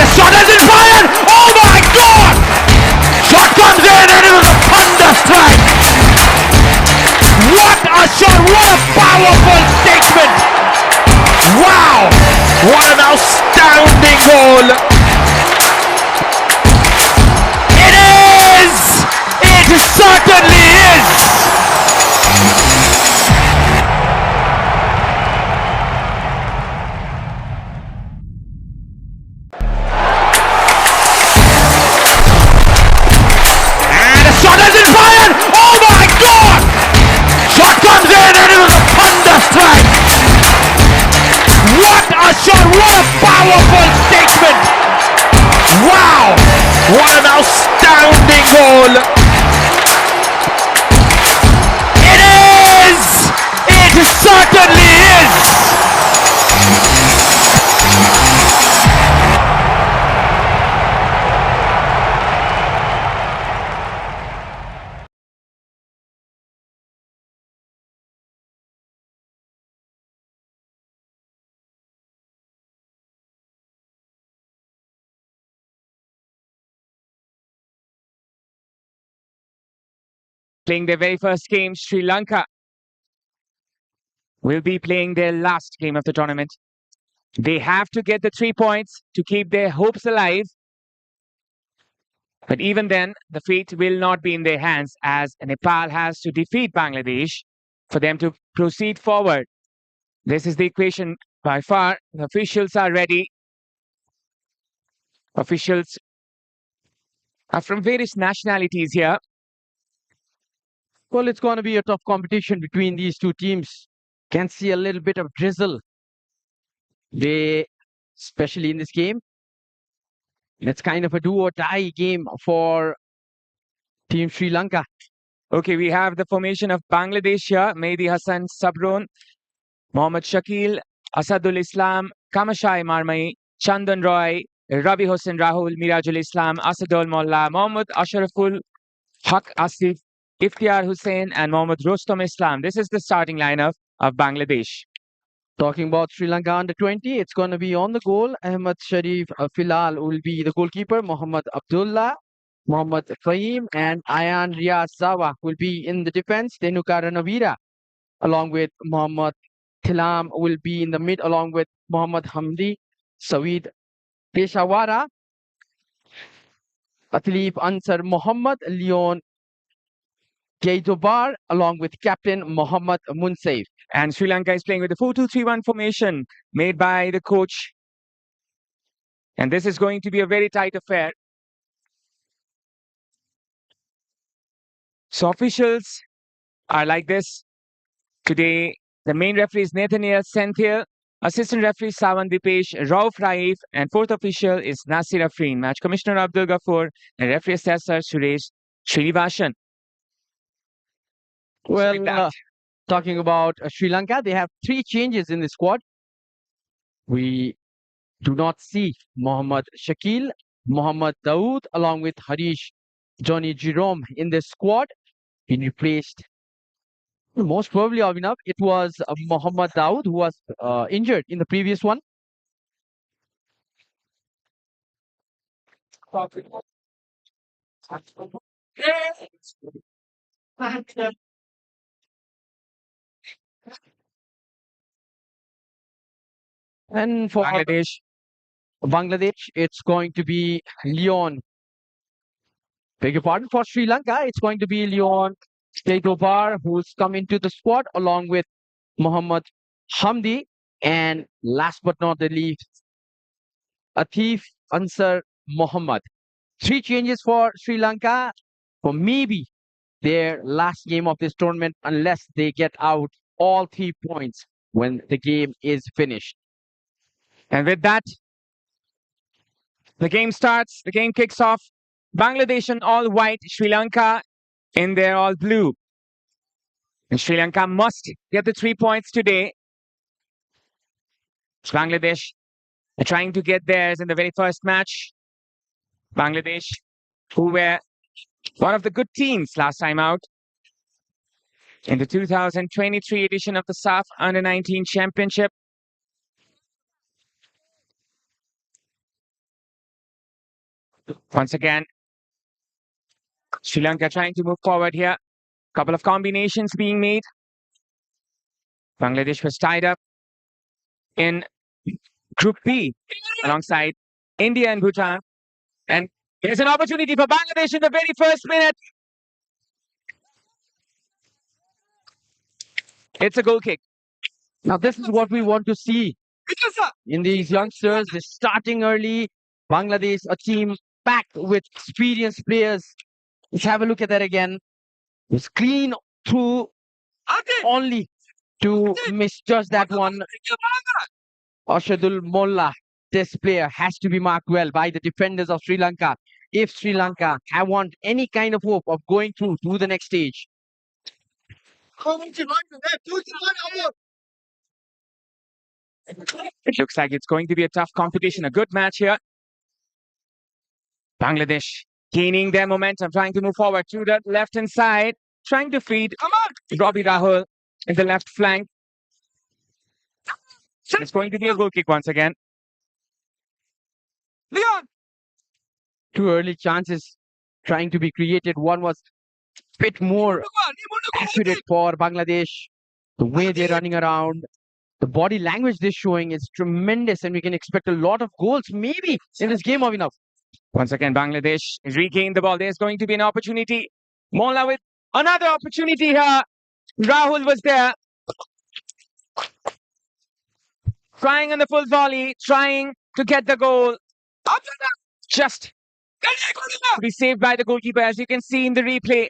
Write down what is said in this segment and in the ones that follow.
the shot isn't fired! Oh my God! Shot comes in and it was a thunder strike! What a shot! What a powerful statement! Wow! What an outstanding goal! It is! It certainly is! And the shot isn't fired! Oh my God! Shot comes in and it was a thunder strike! What a shot! What a powerful statement! Wow! What an outstanding goal! It is! It certainly is! Playing their very first game, Sri Lanka will be playing their last game of the tournament. They have to get the 3 points to keep their hopes alive. But even then, the fate will not be in their hands as Nepal has to defeat Bangladesh for them to proceed forward. This is the equation by far. The officials are ready. Officials are from various nationalities here. Well, it's going to be a tough competition between these two teams. Can see a little bit of drizzle. Especially in this game, it's kind of a do or die game for Team Sri Lanka. Okay, we have the formation of Bangladesh here. Mehdi Hassan Sabron, Mohammad Shakil, Asadul Islam, Kamashai Marmai, Chandan Roy, Rabi Hossain Rahul, Mirajul Islam, Asadul Molla, Mohammad Ashraful Haq Asif, Iftiar Hussain, and Mohammad Rostom Islam. This is the starting lineup of Bangladesh. Talking about Sri Lanka under 20, it's going to be on the goal. Ahmed Sharif Filal will be the goalkeeper. Muhammad Abdullah, Muhammad Fahim, and Ayan Riaz Zawa will be in the defense. Tenuka Ranavira, along with Muhammad Thilam, will be in the mid, along with Muhammad Hamdi, Saweed Peshawara, Atlif Ansar Muhammad, Leon Gaidobar, along with captain Muhammad Munsaif. And Sri Lanka is playing with the 4-2-3-1 formation made by the coach. And this is going to be a very tight affair. So officials are like this. Today, the main referee is Nathaniel Senthil, assistant referee Sawan Dipesh, Rauf Raif, and fourth official is Nasir Afreen, match commissioner Abdul Ghafoor, and referee assessor Suresh Srinivasan. Well, talking about Sri Lanka, they have 3 changes in the squad. We do not see Mohammad Shakil, Mohammad Dawood, along with Harish Johnny Jerome in the squad. Been replaced. Most probably, Abhinav, it was Mohammad Dawood who was injured in the previous one. And for Bangladesh, it's going to be Leon. Beg your pardon, for Sri Lanka, it's going to be Leon Gaidobar who's come into the squad along with Muhammad Hamdi. And last but not the least, Atif Ansar Muhammad. 3 changes for Sri Lanka for maybe their last game of this tournament unless they get out all 3 points when the game is finished. And with that, the game starts, the game kicks off. Bangladesh in all white, Sri Lanka in their all blue. And Sri Lanka must get the 3 points today. Bangladesh are trying to get theirs in the very first match. Bangladesh, who were one of the good teams last time out in the 2023 edition of the SAFF Under-19 Championship. Once again, Sri Lanka trying to move forward here. Couple of combinations being made. Bangladesh was tied up in Group B alongside India and Bhutan. And here's an opportunity for Bangladesh in the very first minute. It's a goal kick. Now, this is what we want to see in these youngsters. They're starting early. Bangladesh, a team packed with experienced players. Let's have a look at that again. It's clean through only to misjudge that one. Ashadul Molla, this player has to be marked well by the defenders of Sri Lanka if Sri Lanka want any kind of hope of going through to the next stage. It looks like it's going to be a tough competition, a good match here. Bangladesh gaining their momentum, trying to move forward to the left-hand side, trying to feed Robbie Rahul in the left flank. It's going to be a goal kick once again. Two early chances trying to be created. One was a bit more accurate for Bangladesh. The way they're running around, the body language they're showing is tremendous, and we can expect a lot of goals maybe in this game of enough. Once again, Bangladesh regained the ball. There's going to be an opportunity. Mola with another opportunity here. Rahul was there. Trying on the full volley, trying to get the goal. Just to be saved by the goalkeeper, as you can see in the replay.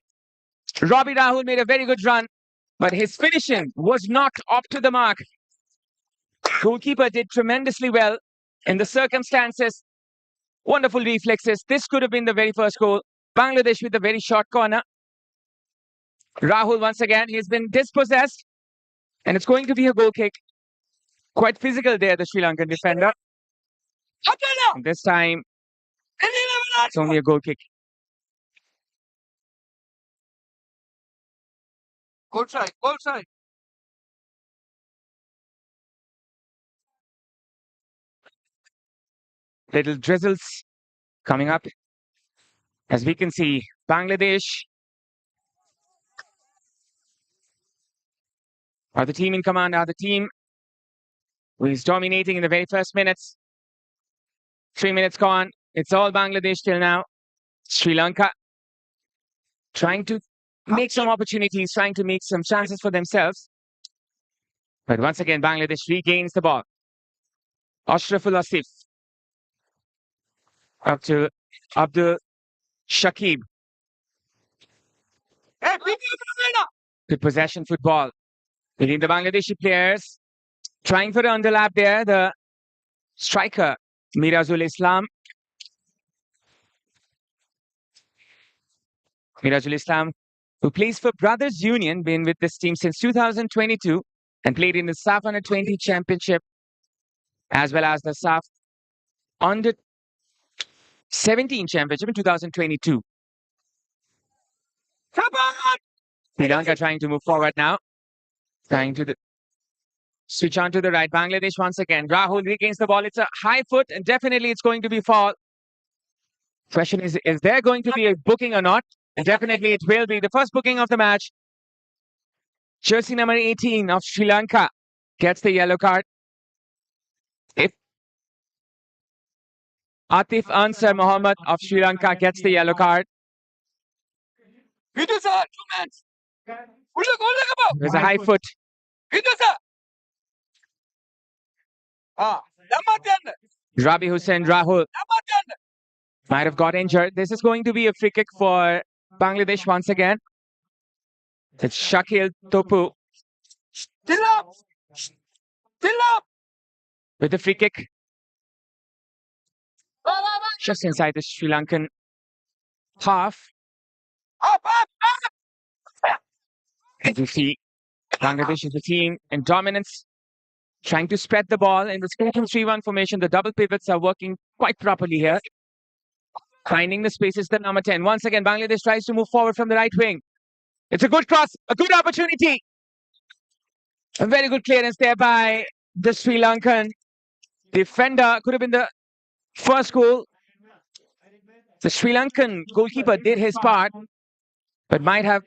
Robbie Rahul made a very good run, but his finishing was not up to the mark. Goalkeeper did tremendously well in the circumstances. Wonderful reflexes. This could have been the very first goal. Bangladesh with a very short corner. Rahul once again, he's been dispossessed, and it's going to be a goal kick. Quite physical there, the Sri Lankan defender. And this time, it's only a goal kick. Goal side, goal side. Little drizzles coming up. As we can see, Bangladesh are the team in command, are the team who is dominating in the very first minutes. 3 minutes gone. It's all Bangladesh till now. Sri Lanka trying to make some opportunities, trying to make some chances for themselves. But once again, Bangladesh regains the ball. Ashraful Asif up to Abdul Shakib. Good possession football between the Bangladeshi players. Trying for the underlap there, the striker, Mirazul Islam. Mirazul Islam, who plays for Brothers Union, been with this team since 2022 and played in the SAFF Under 20 Championship as well as the SAFF Under 17 Championship in 2022. Sri Lanka trying to move forward now. Trying to switch on to the right. Bangladesh once again. Rahul regains the ball. It's a high foot and definitely it's going to be foul. Question is there going to be a booking or not? And definitely it will be. The first booking of the match. Jersey number 18 of Sri Lanka gets the yellow card. If Atif Ansar Mohammed of Sri Lanka gets the yellow card. There's a high foot. Rabi Hussain Rahul might have got injured. This is going to be a free kick for Bangladesh once again. It's Shakil Topu with the free kick. Just inside the Sri Lankan half. As you see, Bangladesh is the team in dominance, trying to spread the ball in the 4-2-3-1 formation. The double pivots are working quite properly here. Finding the spaces, the number 10. Once again, Bangladesh tries to move forward from the right wing. It's a good cross, a good opportunity. A very good clearance there by the Sri Lankan defender. Could have been the first goal. The Sri Lankan goalkeeper did his part, but might have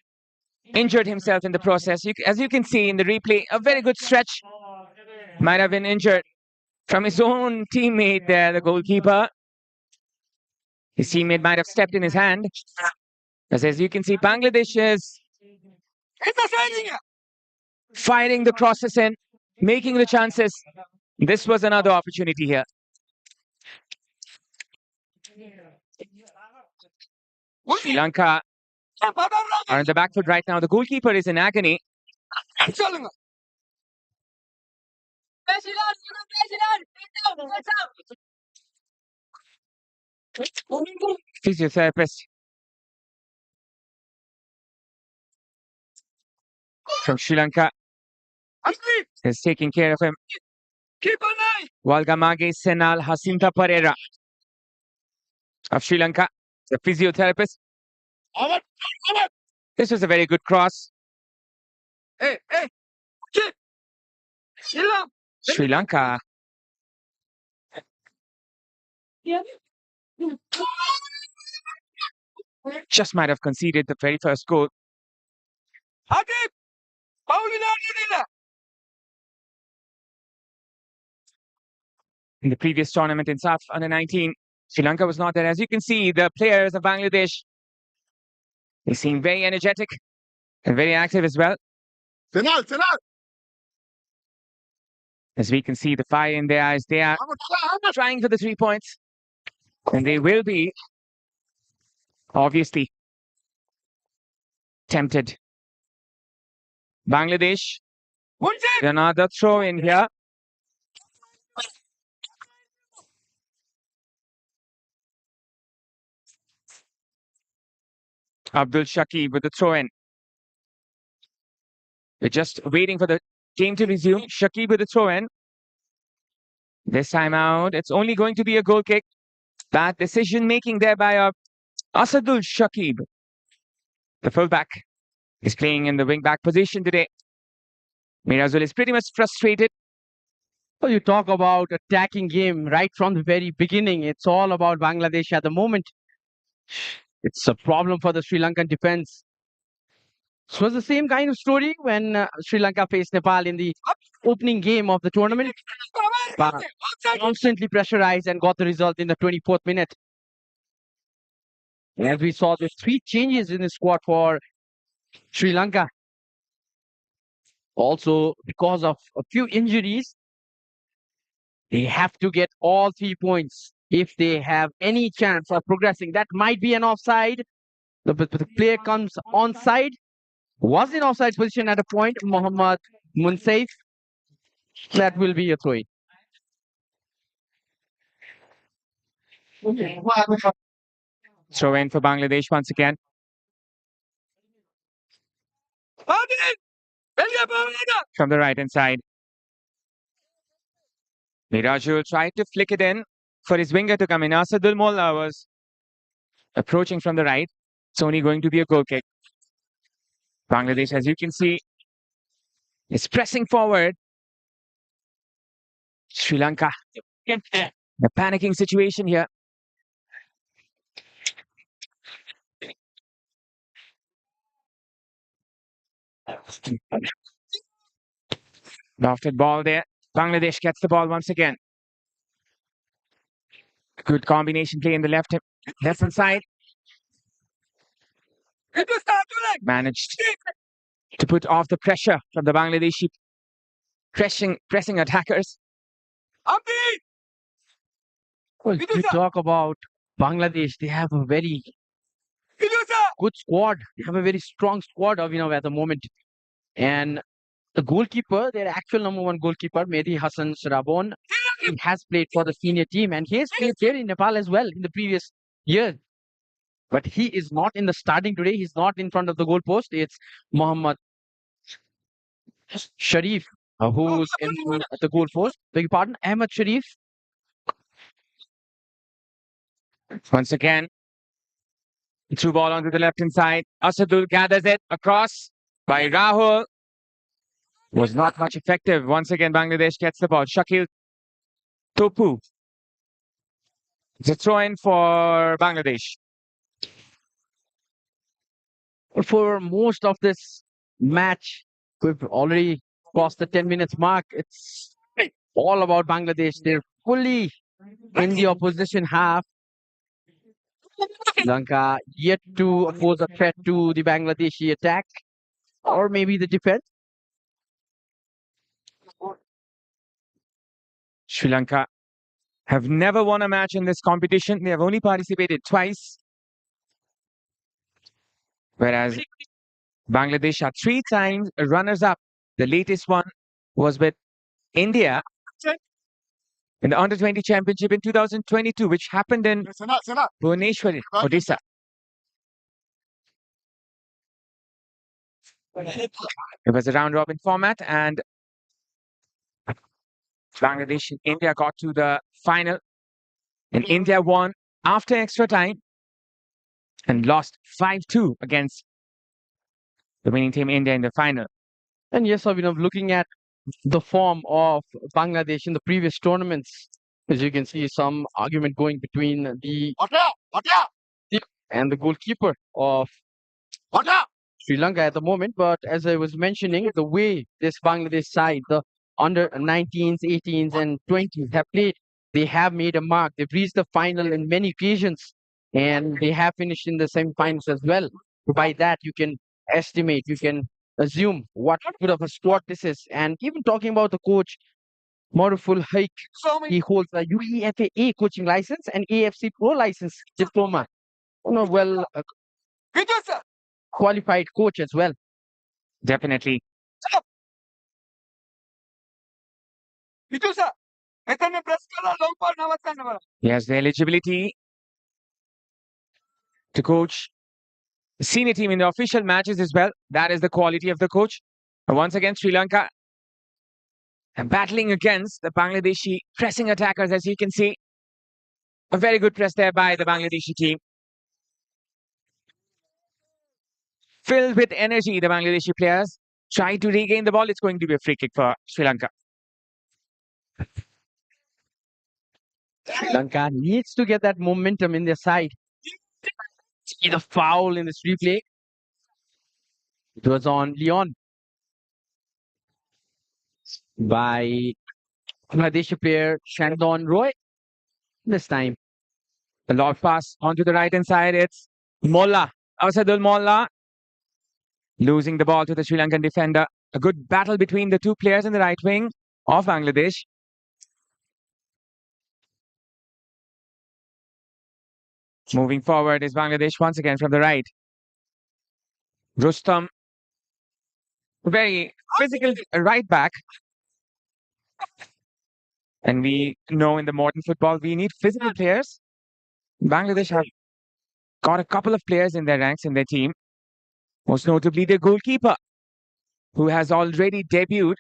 injured himself in the process. As you can see in the replay, a very good stretch. Might have been injured from his own teammate there, the goalkeeper. His teammate might have stepped in his hand. As you can see, Bangladesh is firing the crosses in, making the chances. This was another opportunity here. Sri Lanka are on the back foot right now. The goalkeeper is in agony. Physiotherapist from Sri Lanka is taking care of him. Walgamage Senal Jacinta Pereira of Sri Lanka, the physiotherapist. This was a very good cross. Sri Lanka just might have conceded the very first goal. In the previous tournament in SAFF under 19, Sri Lanka was not there. As you can see, the players of Bangladesh, they seem very energetic and very active as well. As we can see the fire in their eyes, they are trying for the 3 points. And they will be, obviously, tempted. Bangladesh, another throw in here. Abdul Shakib with the throw in. We're just waiting for the game to resume. Shakib with the throw in. This time out, it's only going to be a goal kick. Bad decision making there by Asadul Shakib. The fullback is playing in the wing back position today. Mirazul is pretty much frustrated. Well, you talk about attacking game right from the very beginning. It's all about Bangladesh at the moment. It's a problem for the Sri Lankan defense. It was the same kind of story when Sri Lanka faced Nepal in the opening game of the tournament. But constantly pressurized and got the result in the 24th minute. As we saw, the 3 changes in the squad for Sri Lanka. Also, because of a few injuries, they have to get all 3 points if they have any chance of progressing. That might be an offside. The player comes onside. Was in offside position at a point, Mohammad Munsaif. That will be a throw-in. Throw in for Bangladesh once again. From the right-hand side. Mirajul tried to flick it in for his winger to come in. Asadul Molla was approaching from the right. It's only going to be a goal kick. Bangladesh, as you can see, is pressing forward. Sri Lanka, a panicking situation here. Lofted ball there. Bangladesh gets the ball once again. Good combination play in the left-hand side. Managed to put off the pressure from the Bangladeshi pressing attackers. Well, you talk about Bangladesh, they have a very good squad. They have a very strong squad of, at the moment. And the goalkeeper, their actual number 1 goalkeeper, Mehdi Hassan Srabon, he has played for the senior team and he has played here in Nepal as well in the previous year. But he is not in the starting today. He's not in front of the goal post. It's Mohammad Sharif, who's in the goal post. Beg your pardon, Ahmed Sharif. Once again, through ball onto the left-hand side. Asadul gathers it across by Rahul. Was not much effective. Once again, Bangladesh gets the ball. Shakil Topu. It's a throw-in for Bangladesh. For most of this match, we've already crossed the 10 minutes mark. It's all about Bangladesh. They're fully in the opposition half. Sri Lanka yet to pose a threat to the Bangladeshi attack, or maybe the defense. Sri Lanka have never won a match in this competition. They have only participated twice. Whereas Bangladesh are 3 times runners-up. The latest one was with India in the Under-20 Championship in 2022, which happened in Bhubaneswar, Odisha. It was a round-robin format, and Bangladesh and India got to the final, and India won after extra time and lost 5-2 against the winning team India in the final. And yes, Abhinav, looking at the form of Bangladesh in the previous tournaments, as you can see, some argument going between the and the goalkeeper of Sri Lanka at the moment. But as I was mentioning, the way this Bangladesh side, the under 19s, 18s, and 20s have played, they have made a mark. They've reached the final in many occasions, and they have finished in the semi-finals as well. By that, you can estimate, you can assume what good of a squad this is. And even talking about the coach, Maruful Haik, he holds a UEFA A coaching license and AFC Pro license diploma. Well, qualified coach as well. Definitely. He has the eligibility to coach the senior team in the official matches as well. That is the quality of the coach. And once again, Sri Lanka battling against the Bangladeshi pressing attackers, as you can see. A very good press there by the Bangladeshi team. Filled with energy, the Bangladeshi players try to regain the ball. It's going to be a free kick for Sri Lanka. Sri Lanka needs to get that momentum in their side. See the foul in this replay. It was on Leon by Bangladeshi player Shandon Roy. This time, the long pass onto the right hand side. It's Molla, Asadul Molla, losing the ball to the Sri Lankan defender. A good battle between the two players in the right wing of Bangladesh. Moving forward is Bangladesh once again from the right. Rustam, very physical right back. And we know in the modern football, we need physical players. Bangladesh have got a couple of players in their ranks in their team. Most notably the goalkeeper, who has already debuted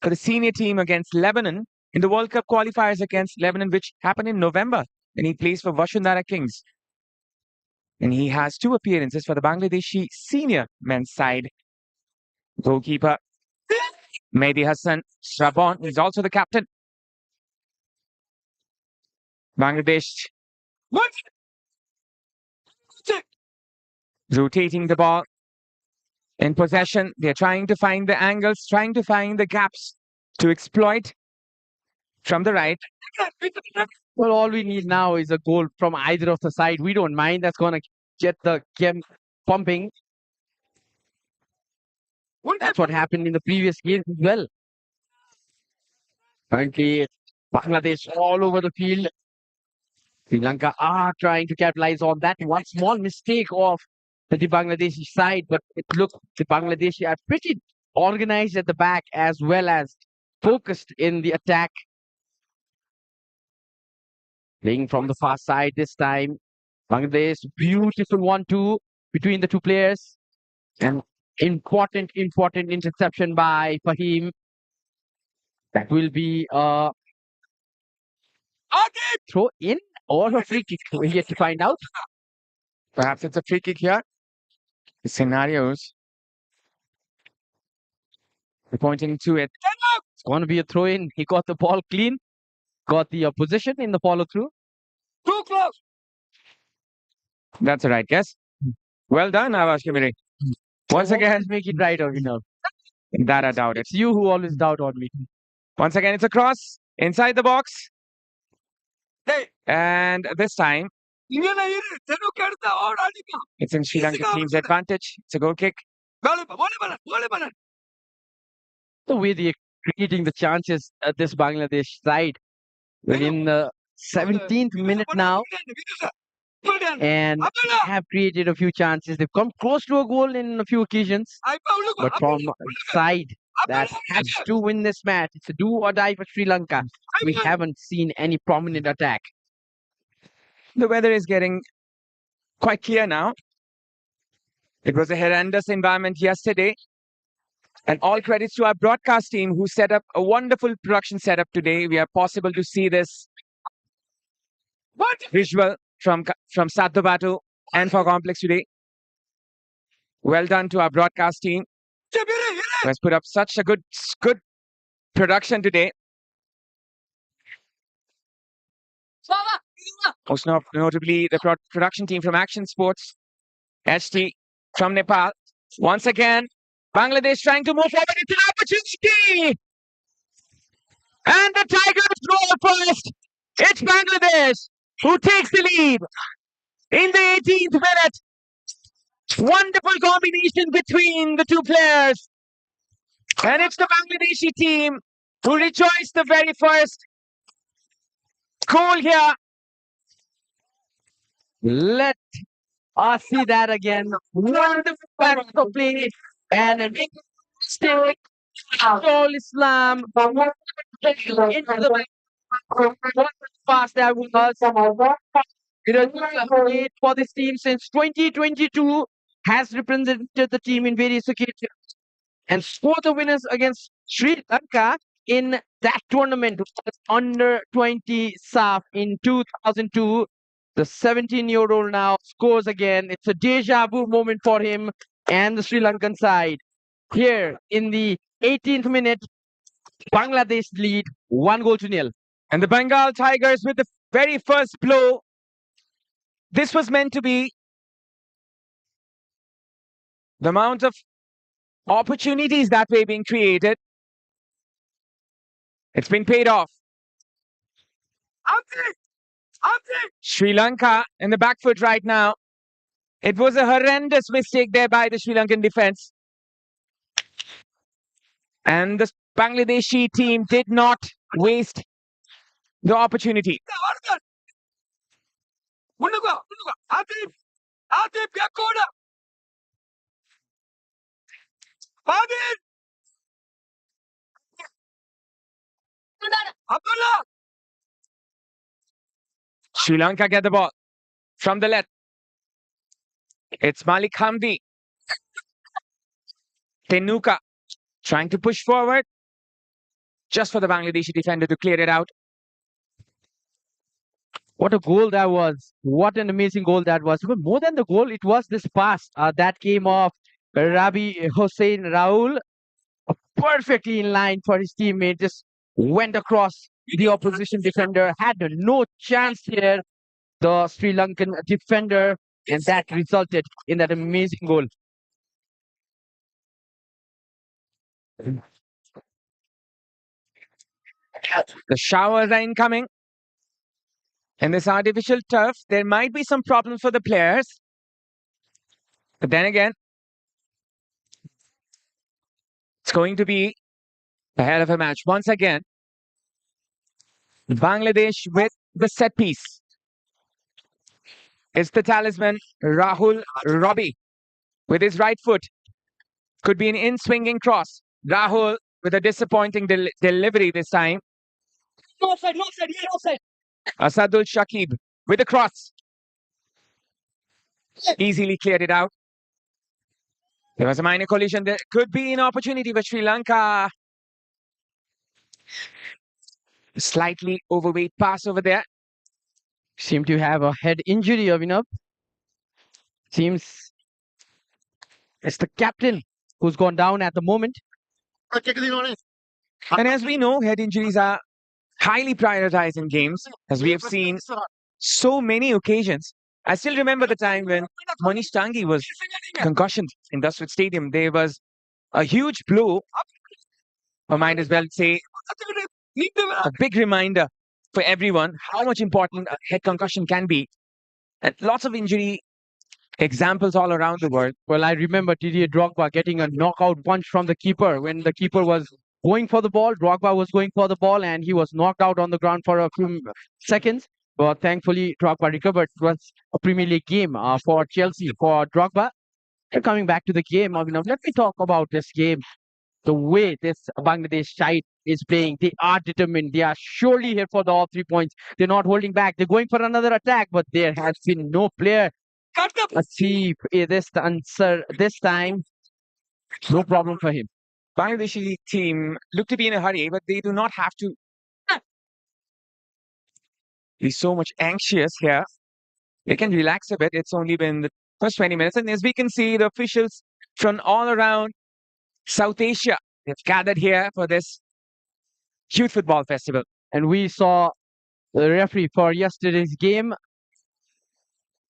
for the senior team against Lebanon in the World Cup qualifiers against Lebanon, which happened in November, and he plays for Vashundhara Kings. And he has 2 appearances for the Bangladeshi senior men's side. Goalkeeper Mehdi Hassan Shrabon is also the captain. Bangladesh rotating the ball in possession. They're trying to find the angles, trying to find the gaps to exploit from the right. well, all we need now is a goal from either of the side. We don't mind. That's going to get the game pumping. That's what happened in the previous game as well. Currently, Bangladesh all over the field. Sri Lanka are trying to capitalize on that. One small mistake of the Bangladeshi side, but it looks the Bangladeshi are pretty organized at the back as well as focused in the attack. Playing from the far side this time. Bangladesh, beautiful 1-2 between the two players. And important interception by Fahim. That will be a throw in or a free kick. We're yet to find out. Perhaps it's a free kick here. The scenarios are pointing to it. It's going to be a throw in. He got the ball clean. Got the position in the follow through. Too close. That's the right guess. Well done, Avash Kimiri. Once again, make it right, Abhinav. that I doubt it. It's you who always doubt on me. Once again, it's a cross inside the box. And this time, it's in Sri Lanka team's advantage. It's a goal kick. The way they're creating the chances at this Bangladesh side. We're in the 17th minute now, and they have created a few chances. They've come close to a goal in a few occasions, but from side that has to win this match, it's a do or die for Sri Lanka. We haven't seen any prominent attack. The weather is getting quite clear now. It was a horrendous environment yesterday. And all credits to our broadcast team who set up a wonderful production setup today. We are possible to see this visual from Sadobatu and for Complex today. Well done to our broadcast team who has put up such a good production today. Most notably, the production team from Action Sports, HT from Nepal. Once again, Bangladesh trying to move forward. It's an opportunity! And the Tigers roll first. It's Bangladesh who takes the lead in the 18th minute. Wonderful combination between the two players. And it's the Bangladeshi team who rejoiced the very first goal here. Let us see that again. Wonderful back of play and a big mistake. All Islam into the what pass that was. It was great for this team since 2022. Has represented the team in various occasions and scored the winners against Sri Lanka in that tournament under 20 SAFF in 2002. The 17-year-old now scores again. It's a deja vu moment for him and the Sri Lankan side. Here in the 18th minute, Bangladesh lead 1-0. And the Bengal Tigers with the very first blow. This was meant to be the amount of opportunities that way being created. It's been paid off. Sri Lanka in the back foot right now. It was a horrendous mistake there by the Sri Lankan defense. And the Bangladeshi team did not waste the opportunity. Sri Lanka get the ball from the left. It's Malik Hamdi. Tenuka trying to push forward just for the Bangladeshi defender to clear it out. What a goal that was. What an amazing goal that was. But more than the goal, it was this pass that came off Rabi Hossein Rahul. Perfectly in line for his teammate. Just went across the opposition defender. Had no chance here. The Sri Lankan defender. And that resulted in that amazing goal. The showers are incoming. In this artificial turf, there might be some problems for the players. But then again, it's going to be a hell of a match. Once again, Bangladesh with the set piece. It's the talisman, Rahul Robbie, with his right foot. Could be an in-swinging cross. Rahul with a disappointing delivery this time. No side, Asadul Shakib with a cross. Easily cleared it out. There was a minor collision. There could be an opportunity for Sri Lanka. Slightly overweight pass over there. Seem to have a head injury, Abhinav. Seems it's the captain who's gone down at the moment. And as we know, head injuries are highly prioritized in games, as we have seen so many occasions. I still remember the time when Manish Tangi was concussioned in Dustwood Stadium. There was a huge blow, or might as well say a big reminder for everyone how much important a head concussion can be. And lots of injury examples all around the world. Well, I remember Didier Drogba getting a knockout punch from the keeper when the keeper was going for the ball. Drogba was going for the ball and he was knocked out on the ground for a few seconds. But thankfully, Drogba recovered. It was a Premier League game for Chelsea, for Drogba. And coming back to the game, Abhinav, let me talk about this game. The way this Bangladesh side is playing, they are determined. They are surely here for the all 3 points. They're not holding back. They're going for another attack, but there has been no player achieve this answer this time. No problem for him. Bangladeshi team look to be in a hurry, but they do not have to be so much anxious here. They can relax a bit. It's only been the first 20 minutes. And as we can see, the officials from all around South Asia, they've gathered here for this youth football festival. And we saw the referee for yesterday's game,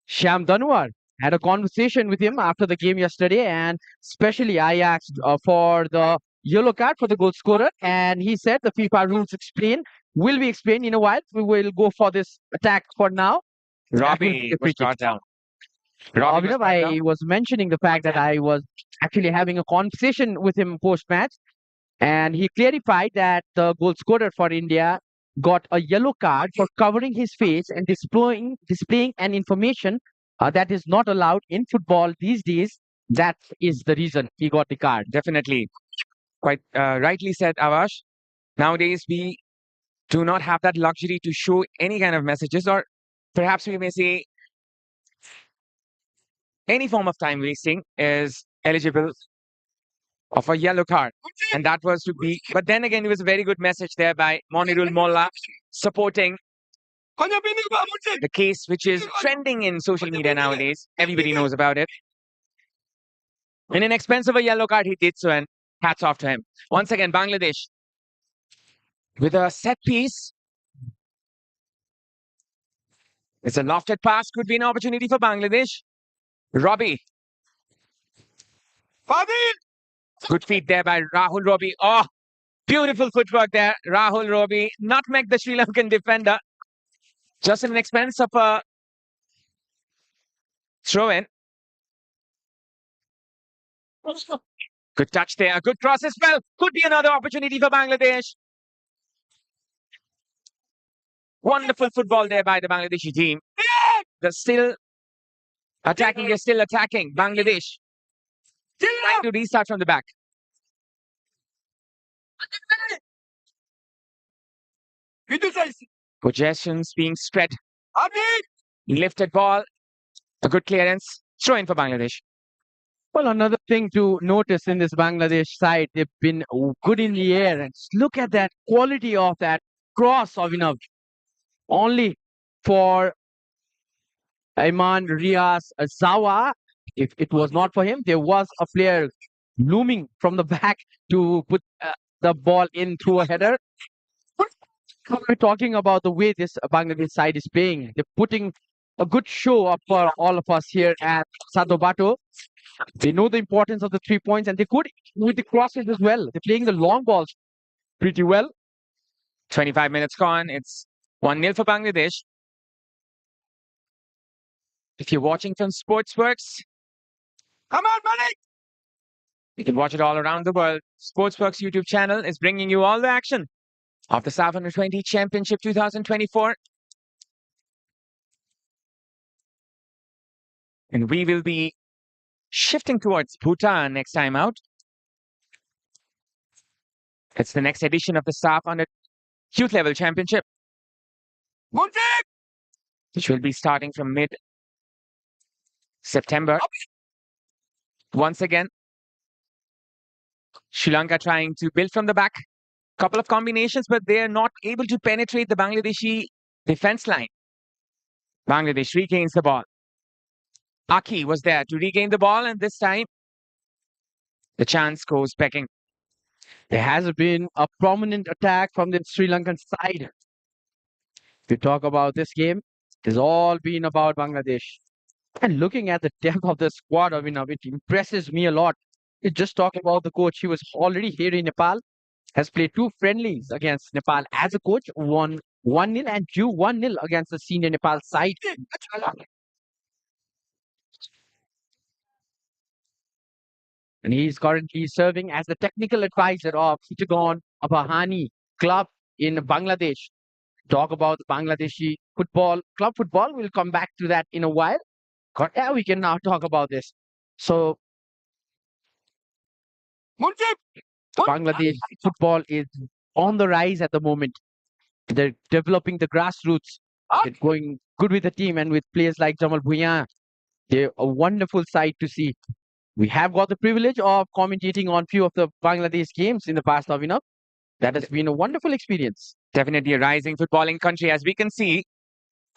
Sham Danwar, had a conversation with him after the game yesterday, and especially I asked for the yellow card for the goal scorer, and he said the FIFA rules will be explained in a while. We will go for this attack for now. Robbie was brought down. Abhinav, I was mentioning the fact that I was actually having a conversation with him post-match, and he clarified that the goal scorer for India got a yellow card for covering his face and displaying an information that is not allowed in football these days. That is the reason he got the card. Definitely. Quite rightly said, Avash. Nowadays, we do not have that luxury to show any kind of messages, or perhaps we may say any form of time wasting is eligible of a yellow card. And that was to be, but then again, it was a very good message there by Monirul Molla supporting the case which is trending in social media nowadays. Everybody knows about it. In an expense of a yellow card, he did so, and hats off to him. Once again, Bangladesh with a set piece. It's a lofted pass, could be an opportunity for Bangladesh. Robbie. Good feet there by Rahul Robbie. Oh, beautiful footwork there. Rahul Robbie nutmegged the Sri Lankan defender. Just at an expense of a throw-in. Good touch there. A good cross as well. Could be another opportunity for Bangladesh. Wonderful football there by the Bangladeshi team. They're still attacking. They're still attacking. Bangladesh trying to restart from the back. Possessions being spread. Lifted ball. A good clearance. Throw in for Bangladesh. Well, another thing to notice in this Bangladesh side, they've been good in the air. And look at that quality of that cross, Abhinav. Only for Ayman Riaz Zawa. If it was not for him, there was a player looming from the back to put the ball in through a header. We're talking about the way this Bangladesh side is playing. They're putting a good show up for all of us here at Sadobato. They know the importance of the 3 points, and they could with the crosses as well. They're playing the long balls pretty well. 25 minutes gone. It's 1-0 for Bangladesh. If you're watching from Sportzworkz, come on, Malik! You can watch it all around the world. Sportzworkz YouTube channel is bringing you all the action of the SAFF Under-20 Championship 2024. And we will be shifting towards Bhutan next time out. It's the next edition of the SAFF Under Youth Level Championship, which will be starting from mid-September. Once again, Sri Lanka trying to build from the back. Couple of combinations, but they are not able to penetrate the Bangladeshi defense line. Bangladesh regains the ball. Aki was there to regain the ball, and this time the chance goes begging. There has been a prominent attack from the Sri Lankan side. To talk about this game, it's all been about Bangladesh. And looking at the depth of the squad, Abhinav, it impresses me a lot. You just talk about the coach. He was already here in Nepal, has played two friendlies against Nepal as a coach, won 1-0 and drew 1-0 against the senior Nepal side. And he is currently serving as the technical advisor of Chittagong Abahani club in Bangladesh. Talk about Bangladeshi football, club football. We'll come back to that in a while. Yeah, we can now talk about this. So Bangladesh football is on the rise at the moment. They're developing the grassroots. They're going good with the team and with players like Jamal Bhuiyan. They're a wonderful sight to see. We have got the privilege of commentating on few of the Bangladesh games in the past, Avinav. That has been a wonderful experience. Definitely a rising footballing country. As we can see,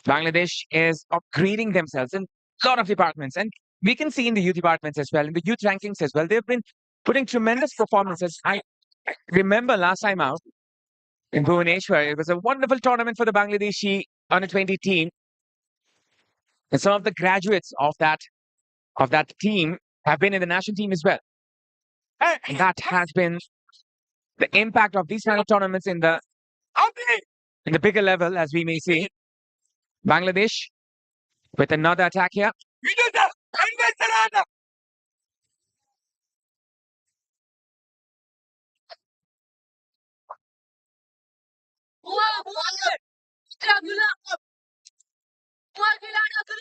Bangladesh is upgrading themselves in a lot of departments. And we can see in the youth departments as well, in the youth rankings as well. They've been putting tremendous performances. I remember last time out in Bhubaneswar, it was a wonderful tournament for the Bangladeshi under-20 team. And some of the graduates of that team have been in the national team as well. And that has been the impact of these kind of tournaments in the bigger level, as we may see. Bangladesh with another attack here.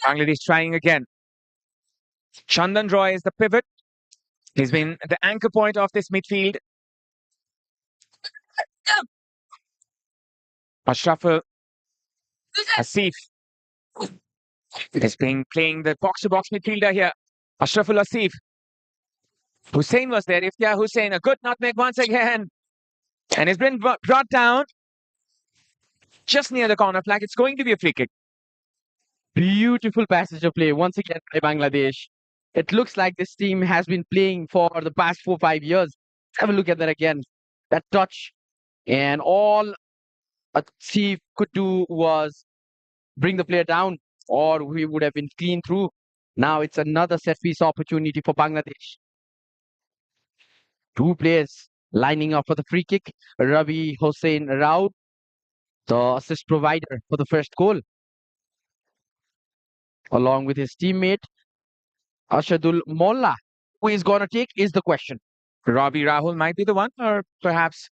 Bangladesh trying again. Chandan Roy is the pivot. He's been the anchor point of this midfield. Ashraf Asif is playing the box-to-box midfielder here. Ashraful Asif. Hussein was there. Iftikhar Hussein, a good nutmeg once again. And it's been brought down just near the corner flag. It's going to be a free kick. Beautiful passage of play once again by Bangladesh. It looks like this team has been playing for the past 4-5 years. Have a look at that again. That touch. And all Asif could do was bring the player down, or we would have been clean through. Now it's another set piece opportunity for Bangladesh. Two players lining up for the free kick. Ravi Hossein Raut, the assist provider for the first goal, along with his teammate Ashadul Molla. Who is going to take is the question. Robbie Rahul might be the one, or perhaps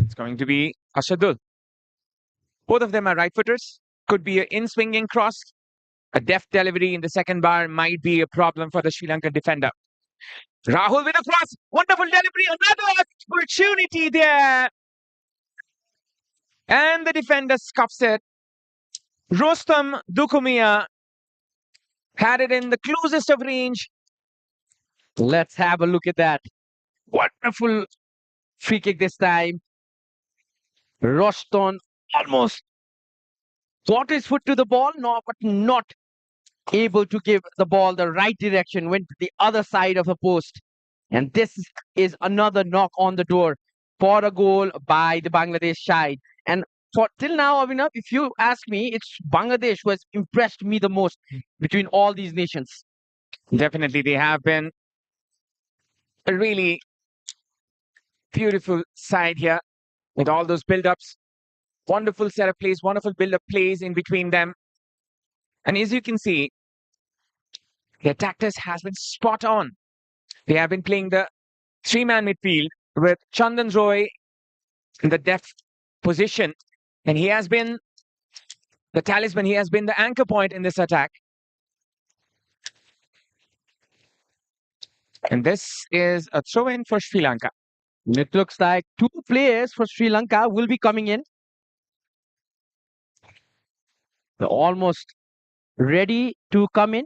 it's going to be Ashadul. Both of them are right-footers. Could be an in-swinging cross. A deft delivery in the second bar might be a problem for the Sri Lankan defender. Rahul with a cross. Wonderful delivery. Another opportunity there. And the defender scuffs it. Rostam Dukumia had it in the closest of range. Let's have a look at that. Wonderful free kick this time. Roston almost got his foot to the ball, but not able to give the ball the right direction, went to the other side of the post. And this is another knock on the door for a goal by the Bangladesh side. And for till now, Abhinav, if you ask me, it's Bangladesh who has impressed me the most between all these nations. Definitely, they have been a really beautiful side here with all those build-ups. Wonderful set of plays, wonderful build-up plays in between them. And as you can see, their tactics has been spot on. They have been playing the three-man midfield with Chandan Roy in the depth position. And he has been the talisman. He has been the anchor point in this attack. And this is a throw-in for Sri Lanka. It looks like two players for Sri Lanka will be coming in. They're almost ready to come in.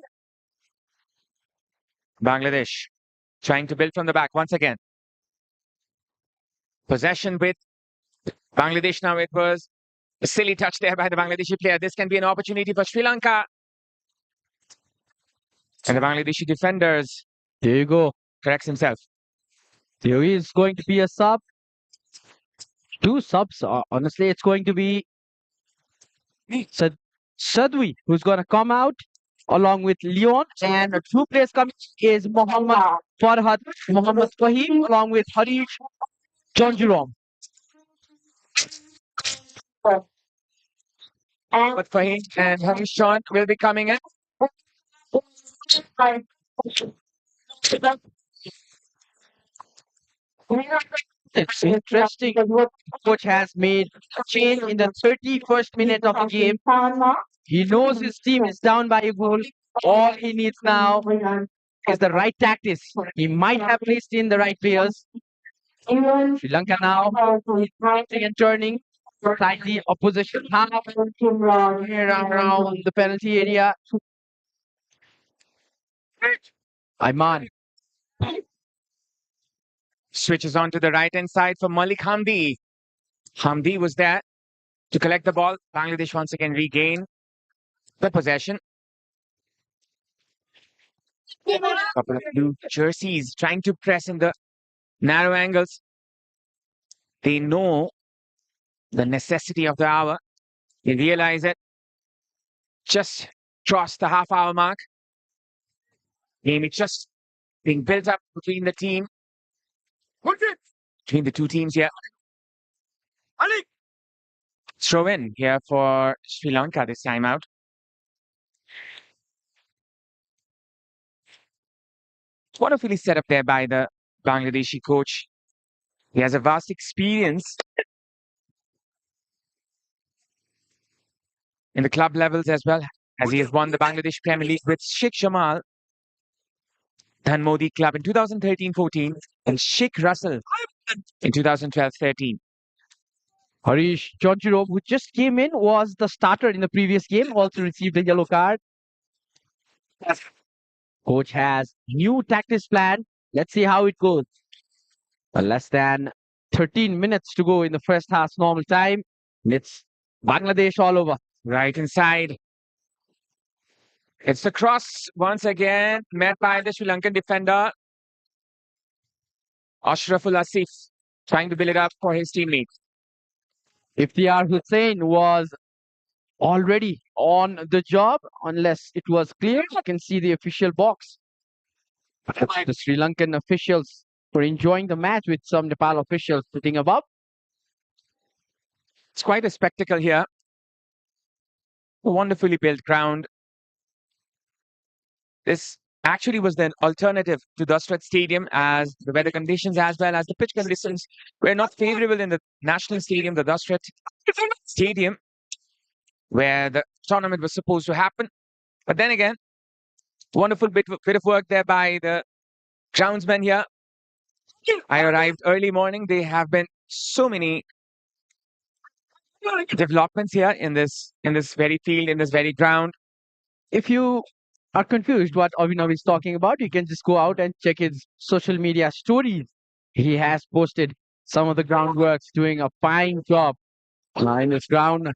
Bangladesh trying to build from the back once again. Possession with Bangladesh now. It was a silly touch there by the Bangladeshi player. This can be an opportunity for Sri Lanka. And the Bangladeshi defenders. There you go. Corrects himself. There is going to be a sub. Two subs. Honestly, it's going to be Sadwi who's going to come out. along with Leon, and two players coming is Muhammad Farhad, Muhammad Fahim, along with Harish Jonjurom. But Fahim and Harish John will be coming in. It's interesting. Coach has made a change in the 31st minute of the game. He knows his team is down by a goal. All he needs now is the right tactics. He might have placed in the right players. Sri Lanka now twisting and turning. Slightly opposition half here around the penalty area. Ayman Switches on to the right hand side for Malik Hamdi. Hamdi was there to collect the ball. Bangladesh once again regain the possession. Couple of blue jerseys trying to press in the narrow angles. They know the necessity of the hour. They realize it. Just crossed the half-hour mark. Game is just being built up between the team. Between the two teams here. Throw in here for Sri Lanka this time out. Wonderfully set up there by the Bangladeshi coach. He has a vast experience in the club levels as well, as he has won the Bangladesh Premier League with Sheikh Jamal Dhanmodi Club in 2013-14 and Sheikh Russell in 2012-13. Harish Jonjurom, who just came in, was the starter in the previous game, also received a yellow card. Coach has new tactics plan. Let's see how it goes. Less than 13 minutes to go in the first half normal time. It's Bangladesh all over. Right inside. It's the cross once again, met by the Sri Lankan defender. Ashraful Asif trying to build it up for his teammate. Iftikhar Hussain was already on the job, unless it was clear. You can see the official box. The Sri Lankan officials were enjoying the match with some Nepal officials sitting above. It's quite a spectacle here. A wonderfully built ground. This actually was the alternative to Dasrat Stadium, as the weather conditions as well as the pitch conditions were not favorable in the national stadium, the Dasrat Stadium, where the tournament was supposed to happen. But then again, wonderful bit of work there by the groundsmen here. I arrived early morning. There have been so many developments here in this very field, in this very ground. If you are confused what Avinav is talking about, you can just go out and check his social media stories. He has posted some of the groundworks, doing a fine job in this ground,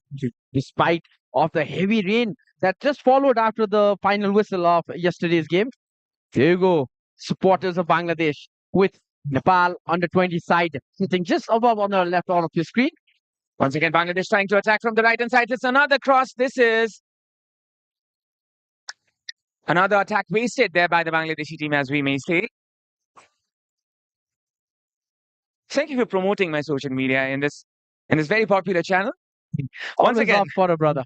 despite of the heavy rain that just followed after the final whistle of yesterday's game. There you go, supporters of Bangladesh with Nepal under 20 side sitting just above on the left of your screen. Once again, Bangladesh trying to attack from the right hand side. It's another cross. This is another attack wasted there by the Bangladeshi team, as we may say. Thank you for promoting my social media in this very popular channel. Once again, up for a brother.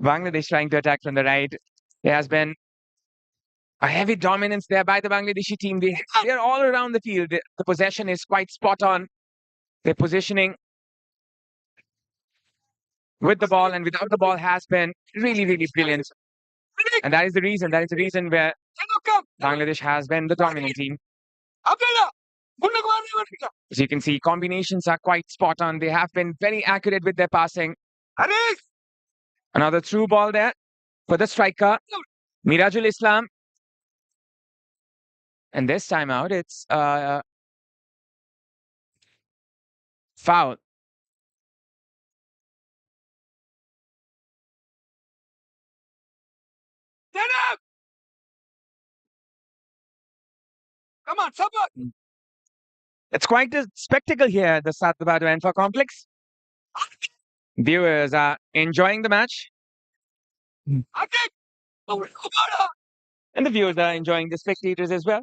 Bangladesh trying to attack from the right. There has been a heavy dominance there by the Bangladeshi team. They are all around the field. The possession is quite spot on. Their positioning with the ball and without the ball has been really, really brilliant. And that is the reason where Bangladesh has been the dominant team. As you can see, combinations are quite spot on. They have been very accurate with their passing. Another through ball there for the striker, Mirajul Islam. And this time out, it's foul. Come on, support. It's quite a spectacle here at the Satbado Enfa complex. Viewers are enjoying the match. And the viewers are enjoying the spectators as well.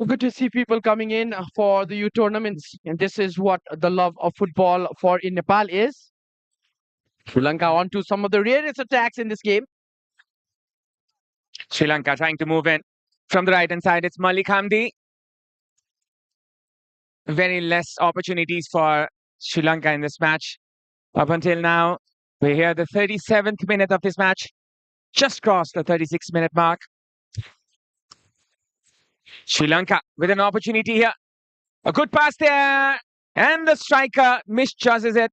Good to see people coming in for the U tournaments, and this is what the love of football for in Nepal is. Sri Lanka on to some of the rarest attacks in this game. Sri Lanka trying to move in from the right hand side. It's Malik Hamdi. Very less opportunities for Sri Lanka in this match. Up until now, we hear the 37th minute of this match. Just crossed the 36-minute mark. Sri Lanka with an opportunity here. A good pass there. And the striker misjudges it.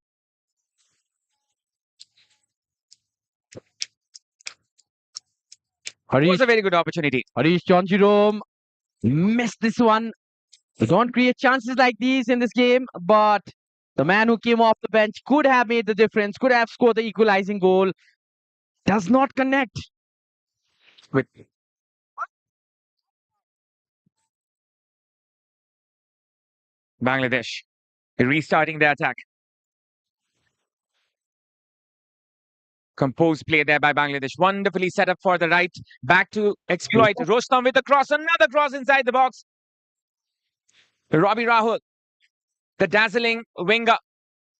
It was a very good opportunity. Harish Jonjirom missed this one. We don't create chances like these in this game, but the man who came off the bench could have made the difference, could have scored the equalizing goal. Does not connect. With Bangladesh restarting the attack. Composed play there by Bangladesh. Wonderfully set up for the right. Back to exploit. Rostam with a cross. Another cross inside the box. Robbie Rahul, the dazzling winger.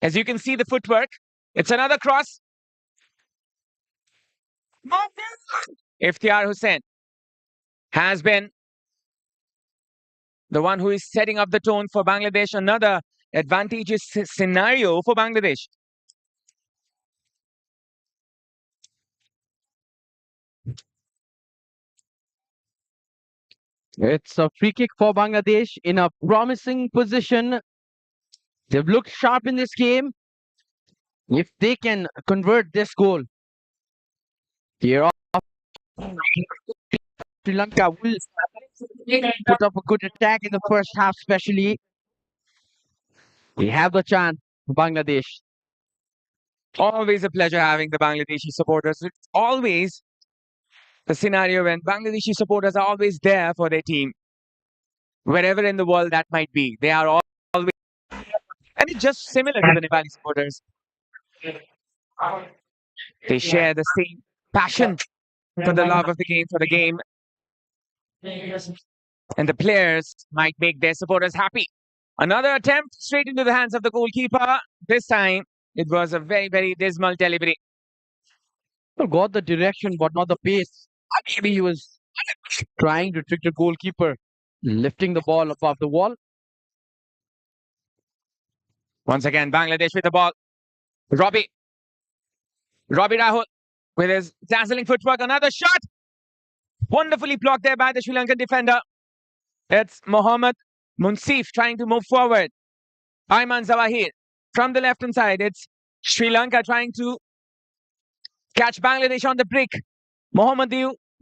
As you can see the footwork. It's another cross. Iftikhar Hussain has been the one who is setting up the tone for Bangladesh. Another advantageous scenario for Bangladesh. It's a free kick for Bangladesh in a promising position. They've looked sharp in this game. If they can convert this goal, here Sri Lanka will put up a good attack in the first half, especially. We have the chance, Bangladesh. Always a pleasure having the Bangladeshi supporters. It's always the scenario when Bangladeshi supporters are always there for their team. Wherever in the world that might be. They are always... And it's just similar to the Nepali supporters. They share the same passion for the love of the game, for the game. And the players might make their supporters happy. Another attempt straight into the hands of the goalkeeper. This time, it was a very, very dismal delivery. Got the direction, but not the pace. Maybe he was trying to trick the goalkeeper, lifting the ball above the wall. Once again, Bangladesh with the ball. Robbie Rahul with his dazzling footwork. Another shot. Wonderfully blocked there by the Sri Lankan defender. It's Mohammad Munsif trying to move forward. Ayman Zawahir from the left-hand side. It's Sri Lanka trying to catch Bangladesh on the break. Mohammad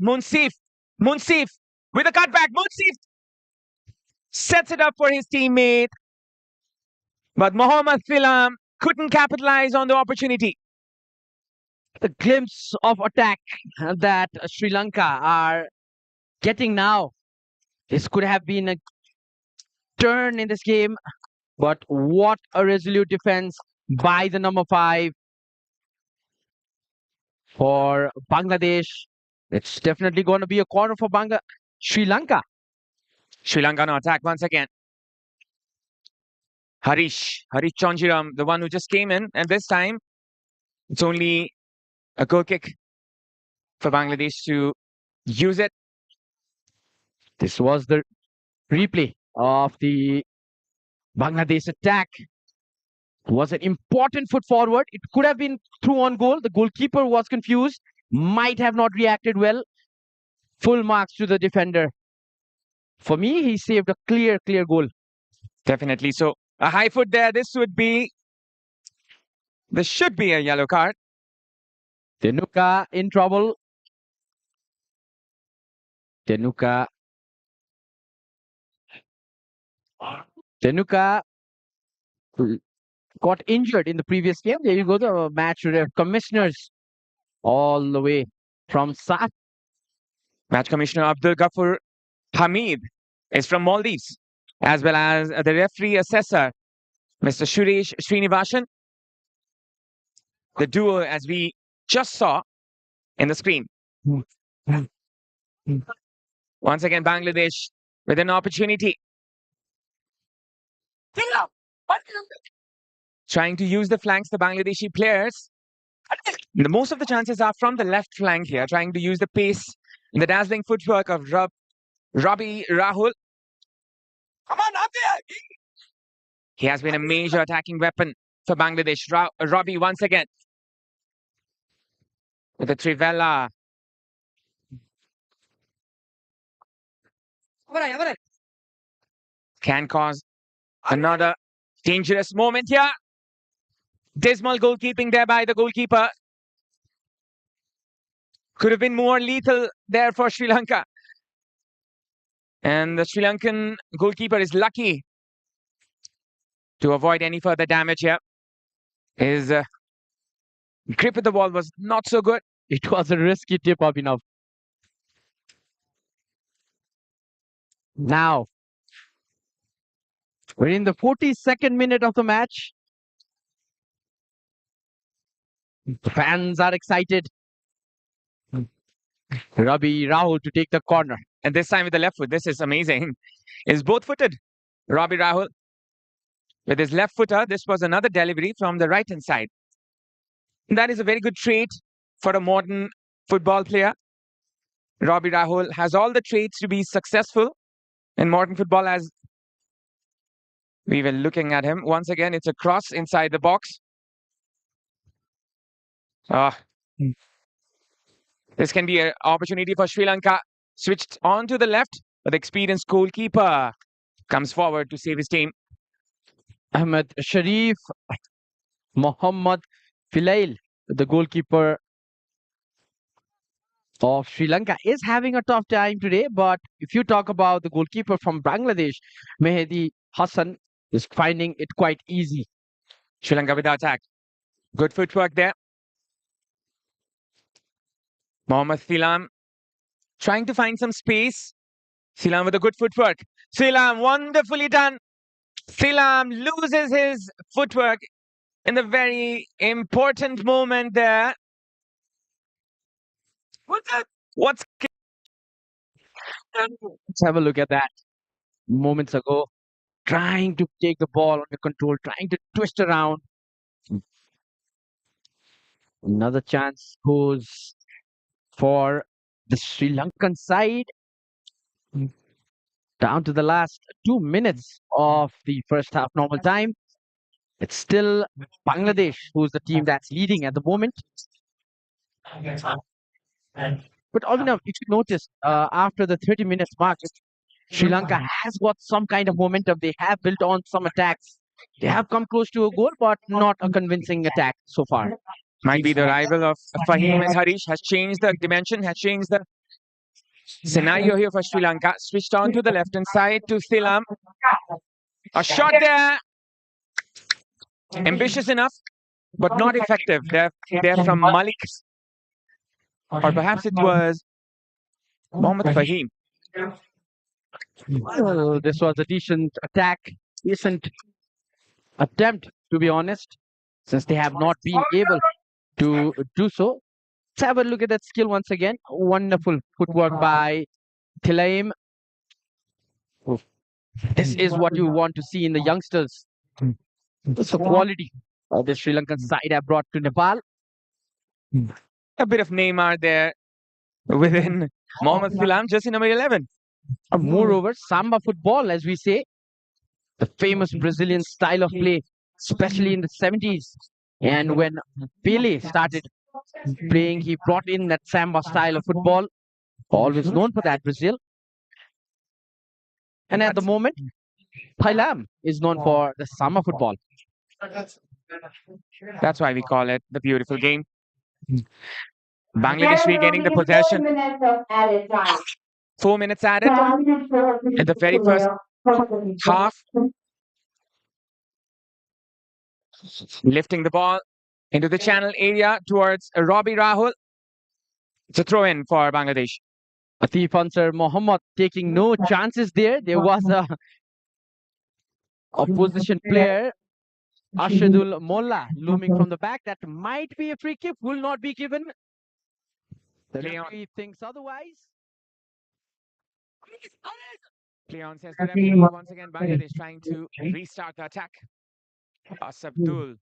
Munsif with a cutback. Munsif sets it up for his teammate. But Mohammad Filam couldn't capitalize on the opportunity. The glimpse of attack that Sri Lanka are getting now. This could have been a turn in this game, but what a resolute defense by the number 5 for Bangladesh. It's definitely going to be a corner for Sri Lanka. Sri Lanka no attack once again. Harish Jonjirom, the one who just came in, and this time it's only a goal kick for Bangladesh to use it. This was the replay of the Bangladesh attack. It was an important foot forward. It could have been through on goal. The goalkeeper was confused, might have not reacted well. Full marks to the defender. For me, he saved a clear goal. Definitely. So a high foot there. This should be a yellow card. Tenuka in trouble. Tenuka got injured in the previous game. There you go, the match commissioners all the way from SAFF. Match commissioner Abdul Ghaffur Hamid is from Maldives, as well as the referee assessor, Mr. Suresh Srinivasan. The duo, as we just saw in the screen. Once again, Bangladesh with an opportunity. Trying to use the flanks, the Bangladeshi players. Most of the chances are from the left flank here, trying to use the pace and the dazzling footwork of Robbie Rahul. Come on, up there! He has been a major attacking weapon for Bangladesh. Robbie once again with the Trivela. Can cause another dangerous moment here. Dismal goalkeeping there by the goalkeeper. Could have been more lethal there for Sri Lanka. And the Sri Lankan goalkeeper is lucky to avoid any further damage here. His grip of the ball was not so good. It was a risky tip, Abhinav. Now, we're in the 42nd minute of the match. The fans are excited. Ravi Rahul to take the corner. And this time with the left foot. This is amazing. Is both-footed. Robbie Rahul with his left footer. This was another delivery from the right-hand side. That is a very good trait for a modern football player. Robbie Rahul has all the traits to be successful in modern football, as we were looking at him. Once again, it's a cross inside the box. This can be an opportunity for Sri Lanka. Switched on to the left, but the experienced goalkeeper comes forward to save his team. Ahmed Sharif, Mohammad Filail, the goalkeeper of Sri Lanka, is having a tough time today. But if you talk about the goalkeeper from Bangladesh, Mehdi Hassan, is finding it quite easy. Sri Lanka with the attack. Good footwork there. Mohammad Thilam trying to find some space. Thilam with a good footwork. Thilam, wonderfully done. Thilam loses his footwork in the very important moment there. What's Let's have a look at that. Moments ago, trying to take the ball under control, trying to twist around. Another chance goes for the Sri Lankan side. Down to the last 2 minutes of the first half normal time. It's still Bangladesh who's the team that's leading at the moment. But Avinav, if you notice, after the 30 minutes mark, Sri Lanka has got some kind of momentum. They have built on some attacks. They have come close to a goal, but not a convincing attack so far. Might be the arrival of Fahim and Harish has changed the dimension, has changed the scenario here for Sri Lanka. Switched on to the left-hand side to Thilam. A shot there. Ambitious enough, but not effective. They're from Malik. Or perhaps it was Mohammad Fahim. Well, this was a decent attack, decent attempt, to be honest, since they have not been able to do so. Let's have a look at that skill once again. Wonderful footwork by Thilaim. This is what you want to see in the youngsters. It's the quality the Sri Lankan side have brought to Nepal. A bit of Neymar there within Mohammad Thilam, jersey number 11. Moreover, Samba football, as we say, the famous Brazilian style of play, especially in the 70s. And when Pele started playing, he brought in that Samba style of football, always known for that, Brazil. And at the moment, Thailand is known for the Samba football. That's why we call it the beautiful game. Bangladesh regaining the possession. 4 minutes added in the very first half. Lifting the ball into the channel area towards Robbie Rahul. It's a throw-in for Bangladesh. Atif Ansar Mohammad taking no chances there. There was a opposition player, Arshadul Molla, looming from the back. That might be a free kick, will not be given. The Play on. referee thinks otherwise. Play on, says the referee. Once again, Bangladesh trying to restart the attack. Asabdul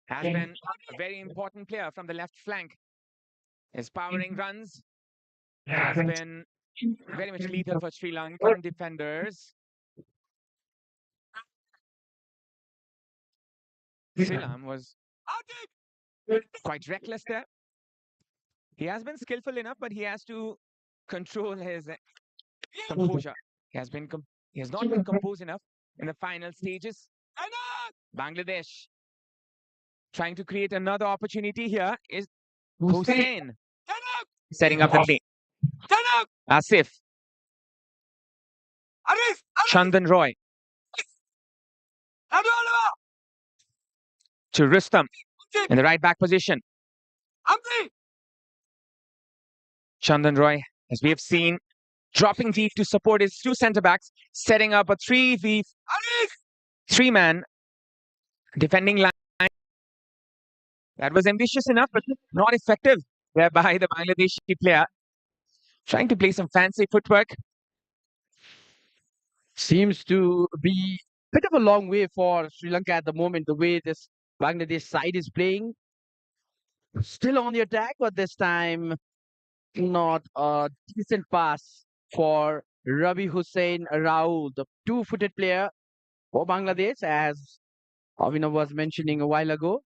has been a very important player from the left flank. His powering runs has been very much lethal for Sri Lankan defenders. Silam was quite reckless there. He has been skillful enough, but he has to control his composure. He has not been composed enough in the final stages. Bangladesh trying to create another opportunity here is Hussein setting up the play. Asif. Chandan Roy. To Rustam in the right back position. Chandan Roy, as we have seen, dropping deep to support his two centre-backs, setting up a 3-man defending line. That was ambitious enough, but not effective there by the Bangladeshi player. Trying to play some fancy footwork. Seems to be a bit of a long way for Sri Lanka at the moment, the way this Bangladesh side is playing. Still on the attack, but this time not a decent pass for Ravi Hussein Raul, the two-footed player for Bangladesh, as Avinav was mentioning a while ago.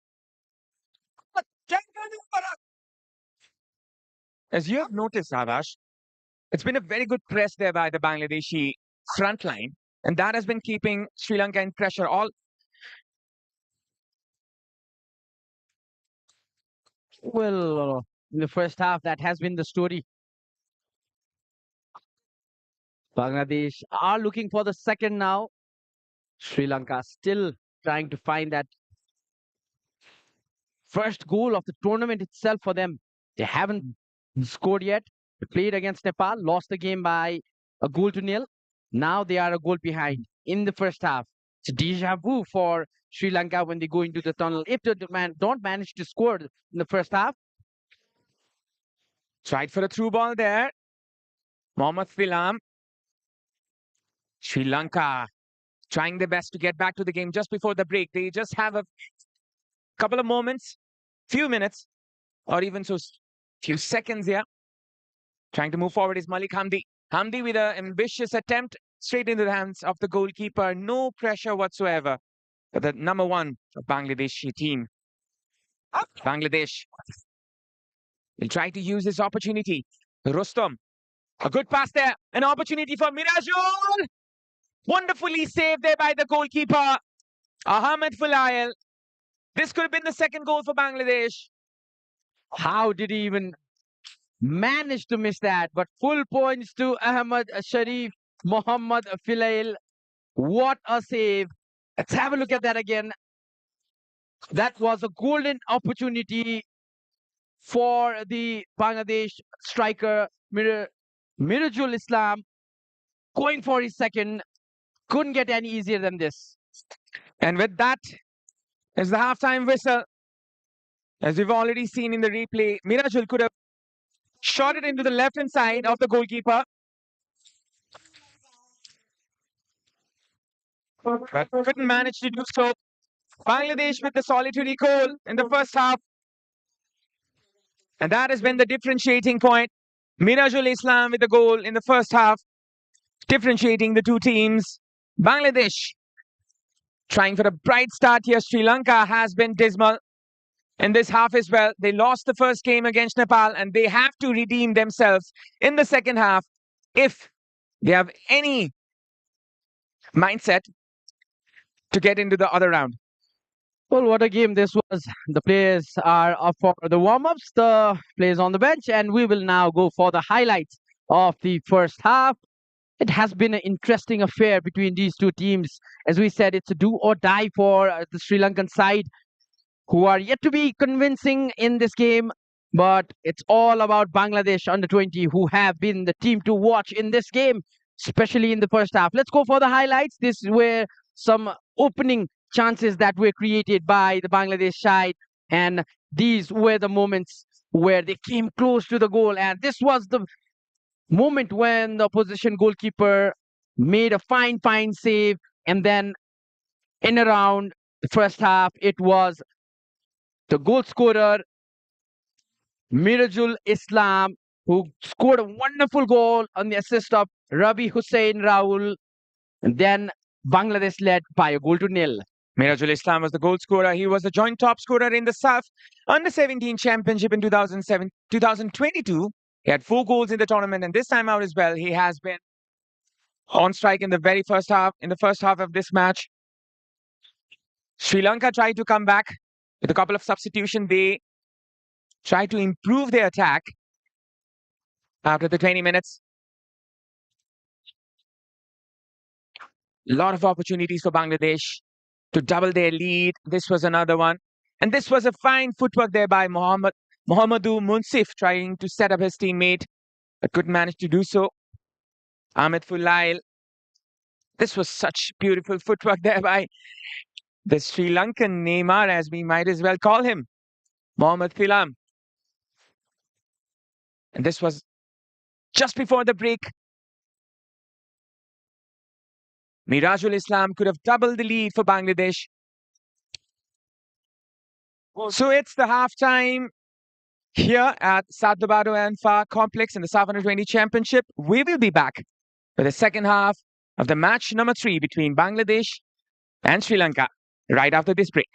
As you have noticed, Avash, it's been a very good press there by the Bangladeshi front line, and that has been keeping Sri Lanka in pressure. Well, in the first half, that has been the story. Bangladesh are looking for the second now. Sri Lanka still trying to find that first goal of the tournament itself for them. They haven't scored yet. They played against Nepal, lost the game by a 0-0. Now they are a goal behind in the first half. It's a deja vu for Sri Lanka when they go into the tunnel. If they don't manage to score in the first half. Tried for a through ball there. Mohammad Filam. Sri Lanka trying their best to get back to the game just before the break. They just have a couple of moments, few minutes, or even so few seconds here. Trying to move forward is Malik Hamdi. Hamdi with an ambitious attempt straight into the hands of the goalkeeper. No pressure whatsoever for the number one of Bangladeshi team. Bangladesh will try to use this opportunity. Rustam, a good pass there. An opportunity for Mirajul. Wonderfully saved there by the goalkeeper, Ahmed Fulail. This could have been the second goal for Bangladesh. How did he even manage to miss that? But full points to Ahmed Sharif Mohammad Filail. What a save. Let's have a look at that again. That was a golden opportunity for the Bangladesh striker Mirajul Islam, going for his second. Couldn't get any easier than this. And with that is the halftime whistle. As we've already seen in the replay, Mirajul could have shot it into the left-hand side of the goalkeeper, but couldn't manage to do so. Bangladesh with the solitary goal in the first half. And that has been the differentiating point. Mirajul Islam with the goal in the first half, differentiating the two teams. Bangladesh trying for a bright start here. Sri Lanka has been dismal in this half as well. They lost the first game against Nepal, and they have to redeem themselves in the second half if they have any mindset to get into the other round. Well, what a game this was. The players are up for the warm-ups, the players on the bench, and we will now go for the highlights of the first half. It has been an interesting affair between these two teams. As we said, it's a do or die for the Sri Lankan side, who are yet to be convincing in this game. But it's all about Bangladesh under 20, who have been the team to watch in this game, especially in the first half. Let's go for the highlights. This were some opening chances that were created by the Bangladesh side, and these were the moments where they came close to the goal. And this was the moment when the opposition goalkeeper made a fine save. And then in around the first half, it was the goal scorer, Mirajul Islam, who scored a wonderful goal on the assist of Rabi Hussein Raul. And then Bangladesh led by a goal to nil. Mirajul Islam was the goal scorer. He was the joint top scorer in the SAFF Under-17 Championship in 2022. He had 4 goals in the tournament, and this time out as well, he has been on strike in the very first half. In the first half of this match, Sri Lanka tried to come back with a couple of substitutions. They tried to improve their attack after the 20 minutes. A lot of opportunities for Bangladesh to double their lead. This was another one. And this was a fine footwork there by Mohammadu Munsif, trying to set up his teammate, but couldn't manage to do so. Ahmed Fulail. This was such beautiful footwork there by the Sri Lankan Neymar, as we might as well call him, Mohammad Filam. And this was just before the break. Mirajul Islam could have doubled the lead for Bangladesh. So it's the halftime here at Sadlabado Anfa Complex in the SAFF Under-20 Championship. We will be back for the second half of the match number 3 between Bangladesh and Sri Lanka right after this break.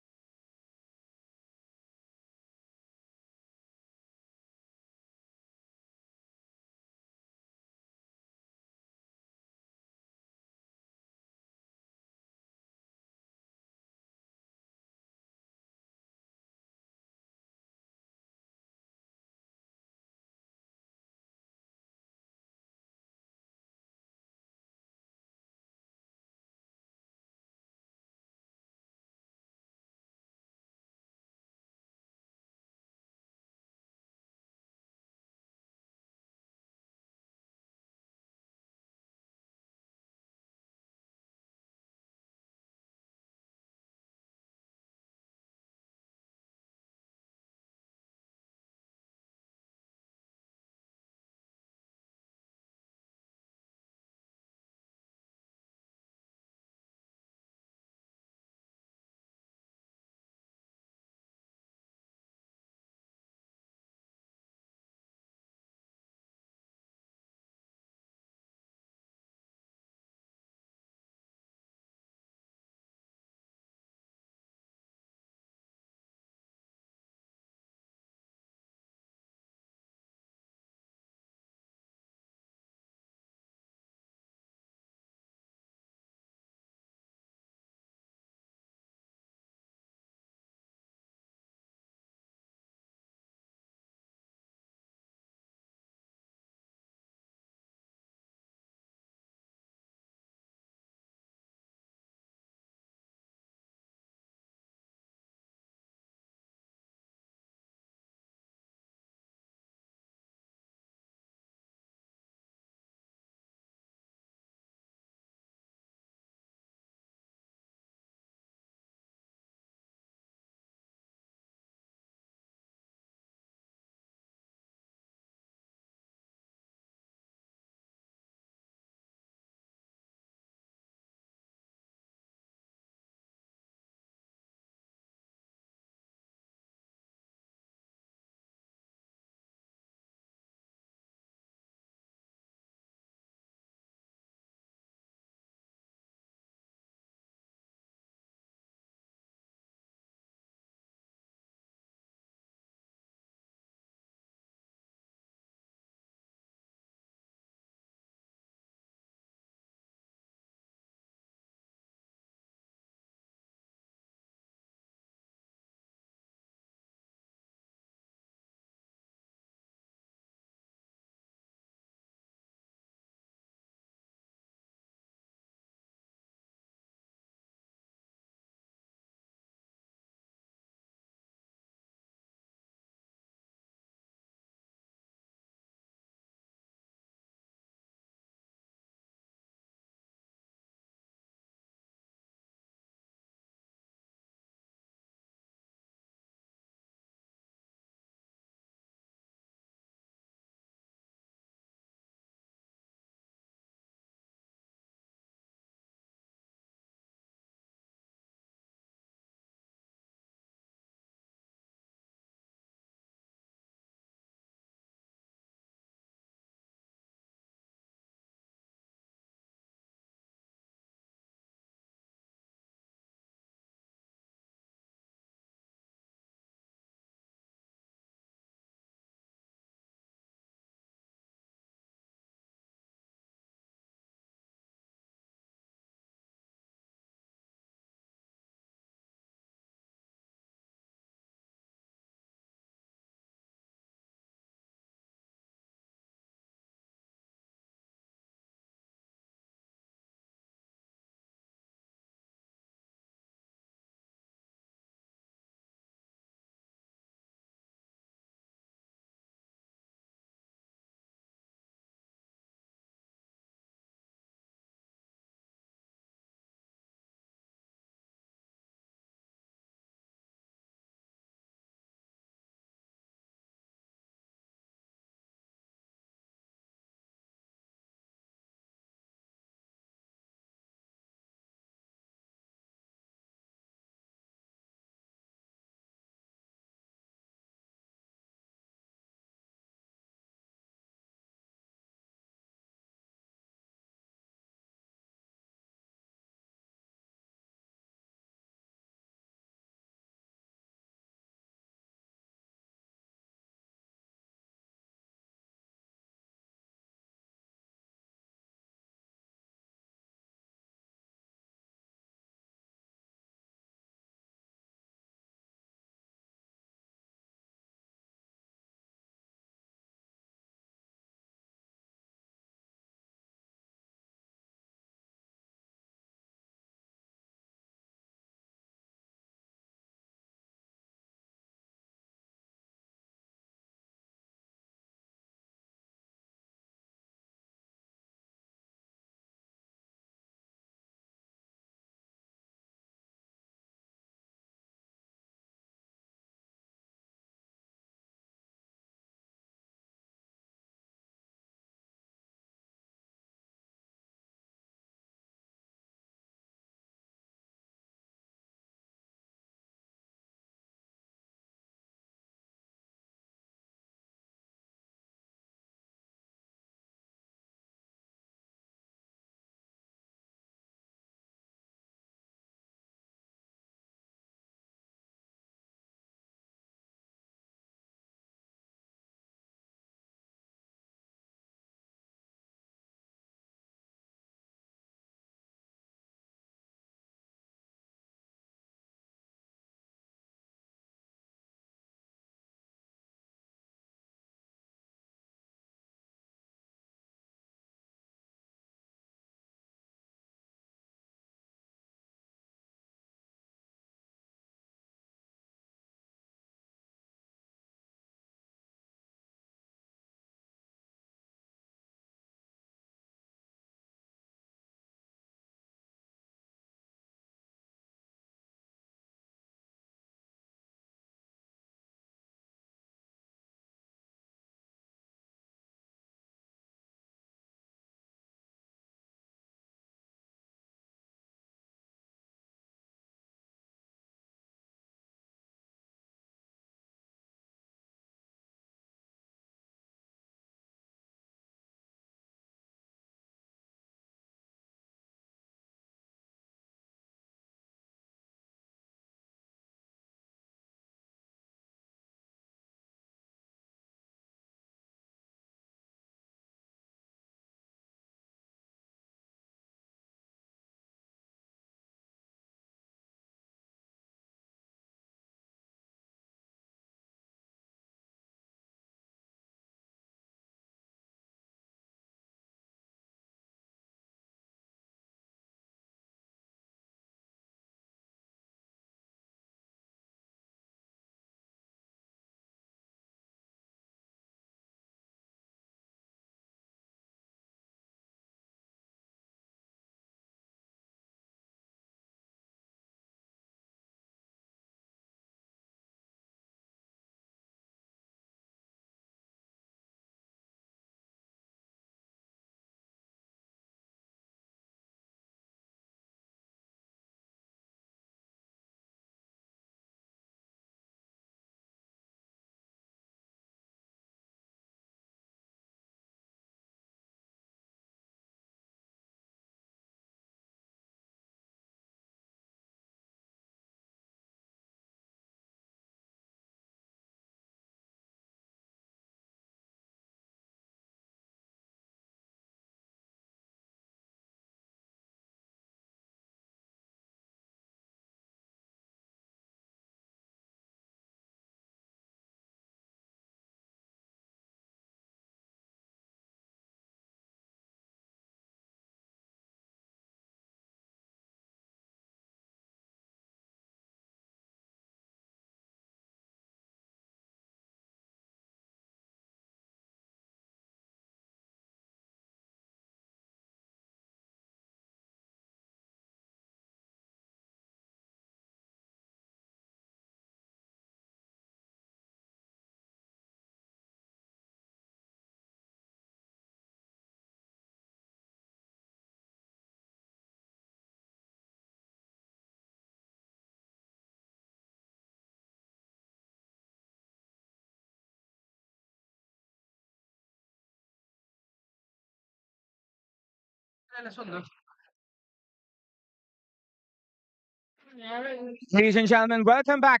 Ladies and gentlemen, welcome back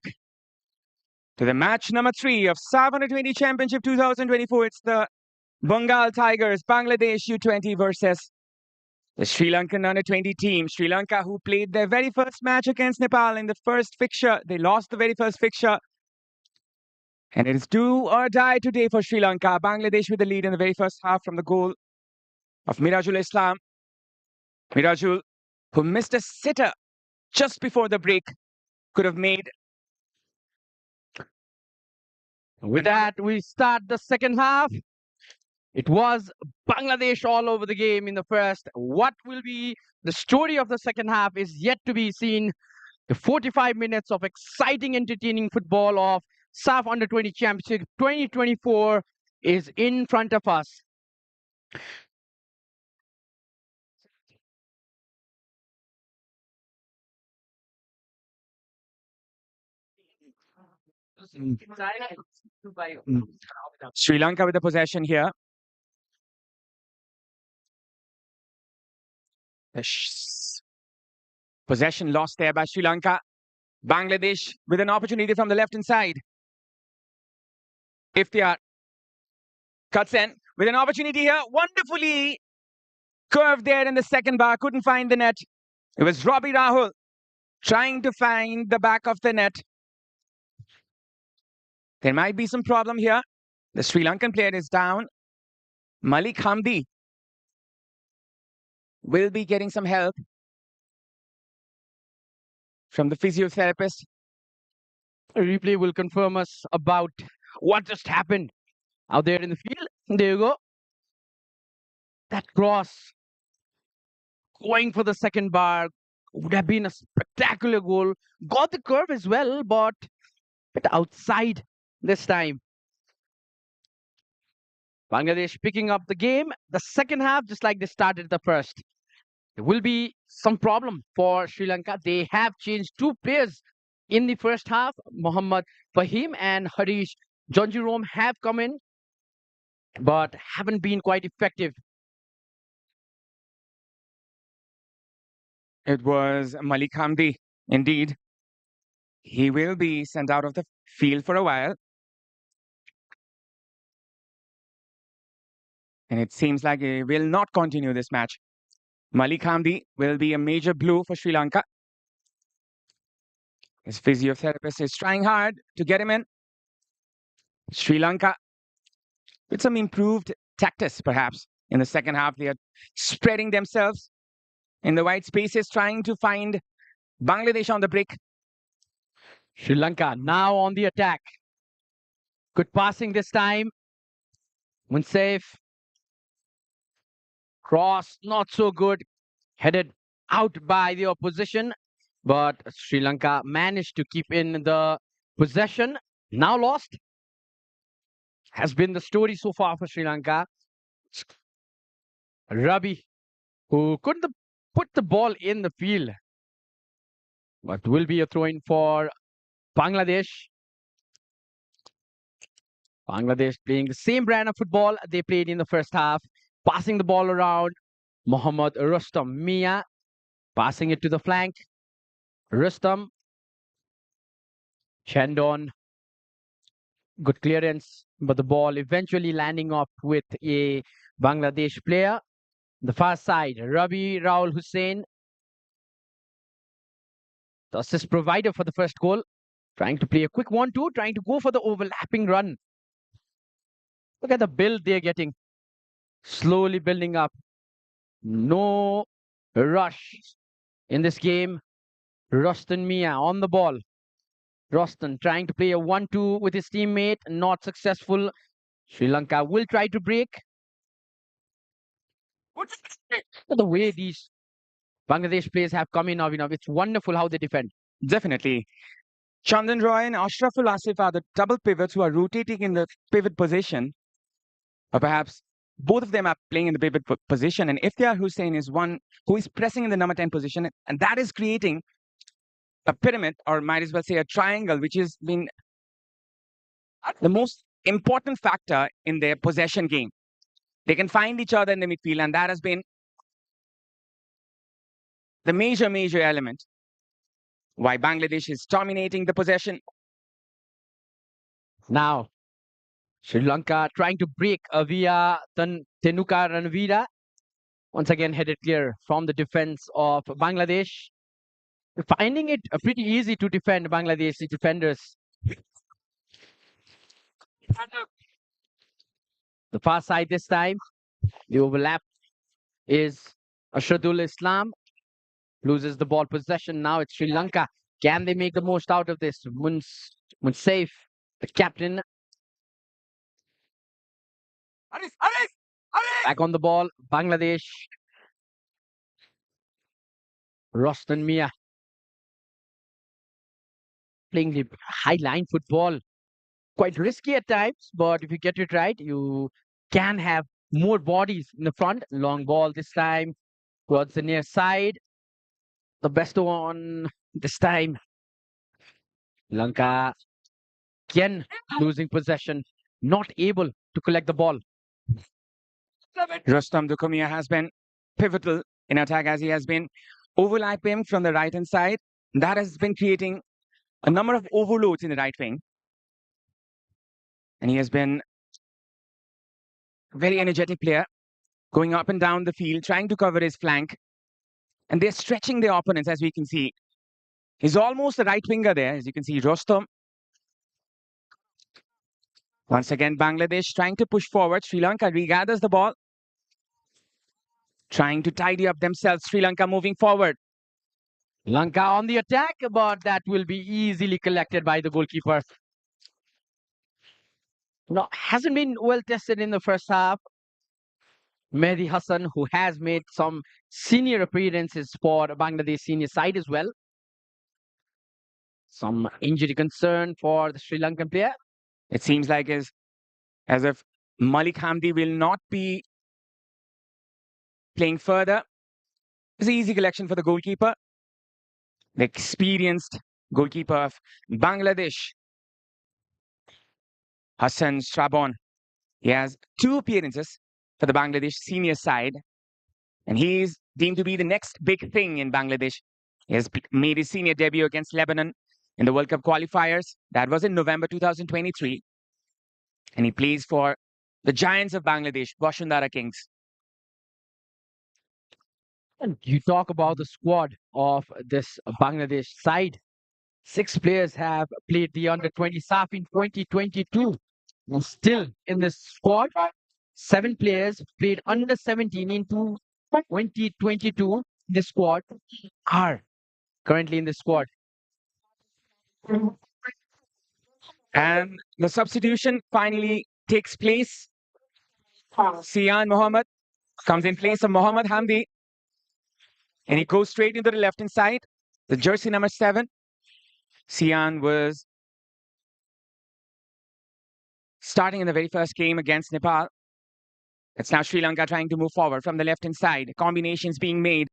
to the match number 3 of SAFF Under-20 Championship 2024. It's the Bengal Tigers, Bangladesh U-20 versus the Sri Lankan Under-20 team. Sri Lanka, who played their very first match against Nepal in the first fixture. They lost the very first fixture. And it is do or die today for Sri Lanka. Bangladesh with the lead in the very first half from the goal of Mirajul Islam. Mirajul, who missed a sitter just before the break, could have made. With that, we start the second half. It was Bangladesh all over the game in the first. What will be the story of the second half is yet to be seen. The 45 minutes of exciting, entertaining football of SAFF Under-20 Championship 2024 is in front of us. Sri Lanka with the possession here. Possession lost there by Sri Lanka. Bangladesh with an opportunity from the left-hand side. Iftiar cuts in with an opportunity here. Wonderfully curved there in the second bar. Couldn't find the net. It was Robbie Rahul trying to find the back of the net. There might be some problem here. The Sri Lankan player is down. Malik Hamdi will be getting some help from the physiotherapist. A replay will confirm us about what just happened out there in the field. There you go. That cross going for the second bar would have been a spectacular goal. Got the curve as well, but outside this time. Bangladesh picking up the game. The second half, just like they started the first. There will be some problem for Sri Lanka. They have changed 2 players in the first half. Mohammad Fahim and Harish Jonjirom have come in, but haven't been quite effective. It was Malik Hamdi, indeed. He will be sent out of the field for a while. And it seems like he will not continue this match. Malik Hamdi will be a major blow for Sri Lanka. His physiotherapist is trying hard to get him in. Sri Lanka with some improved tactics, perhaps. In the second half, they are spreading themselves in the wide spaces, trying to find Bangladesh on the break. Sri Lanka now on the attack. Good passing this time. Munsaif. Cross, not so good. Headed out by the opposition. But Sri Lanka managed to keep in the possession. Now lost. Has been the story so far for Sri Lanka. Rabi, who couldn't put the ball in the field. But will be a throw-in for Bangladesh. Bangladesh playing the same brand of football they played in the first half. Passing the ball around. Mohammad Rustam Mia. Passing it to the flank. Rustam. Chandon. Good clearance. But the ball eventually landing up with a Bangladesh player. The far side. Rabi Raul Hussain. The assist provider for the first goal. Trying to play a quick 1-2. Trying to go for the overlapping run. Look at the build they're getting. Slowly building up. No rush in this game. Rustan Mia on the ball. Rustan trying to play a 1-2 with his teammate. Not successful. Sri Lanka will try to break. The way these Bangladesh players have come in now, it's wonderful how they defend. Definitely. Chandan Roy and Ashraful Asif are the double pivots who are rotating in the pivot position. Or perhaps both of them are playing in the pivot position. And Iftiar Hussain is one who is pressing in the number 10 position. And that is creating a pyramid, or might as well say a triangle, which has been the most important factor in their possession game. They can find each other in the midfield, and that has been the major element why Bangladesh is dominating the possession. Now, Sri Lanka trying to break via Tenuka Ranvira. Once again headed clear from the defense of Bangladesh. Finding it pretty easy to defend Bangladeshi defenders. The far side this time. The overlap is Ashadul Islam. Loses the ball possession. Now it's Sri Lanka. Can they make the most out of this? Munsaif, the captain. Back on the ball. Bangladesh. Rostan Mia. Playing the high line football. Quite risky at times, but if you get it right, you can have more bodies in the front. Long ball this time towards the near side. The best one this time. Lanka again losing possession, not able to collect the ball. Rustam Dukumia has been pivotal in attack as he has been overlapping from the right hand side. That has been creating a number of overloads in the right wing. And he has been a very energetic player, going up and down the field, trying to cover his flank. And they're stretching their opponents, as we can see. He's almost a right winger there, as you can see, Rostam. Once again, Bangladesh trying to push forward. Sri Lanka regathers the ball. Trying to tidy up themselves. Sri Lanka moving forward. Lanka on the attack, but that will be easily collected by the goalkeeper. No, hasn't been well tested in the first half. Mehdi Hassan, who has made some senior appearances for Bangladesh senior side as well. Some injury concern for the Sri Lankan player. It seems like as if Malik Hamdi will not be playing further. It's an easy collection for the goalkeeper. The experienced goalkeeper of Bangladesh, Hassan Strabon. He has 2 appearances for the Bangladesh senior side. And he is deemed to be the next big thing in Bangladesh. He has made his senior debut against Lebanon in the World Cup qualifiers. That was in November 2023. And he plays for the Giants of Bangladesh, Bashundara Kings. And you talk about the squad of this Bangladesh side. 6 players have played the under-20 SAFF in 2022. And still in this squad, 7 players played under-17 in 2022. The squad are currently in the squad. And the substitution finally takes place. Sian Mohammed comes in place of Mohammed Hamdi. And he goes straight into the left-hand side. The jersey number 7. Sian was starting in the very first game against Nepal. It's now Sri Lanka trying to move forward from the left-hand side. Combinations being made.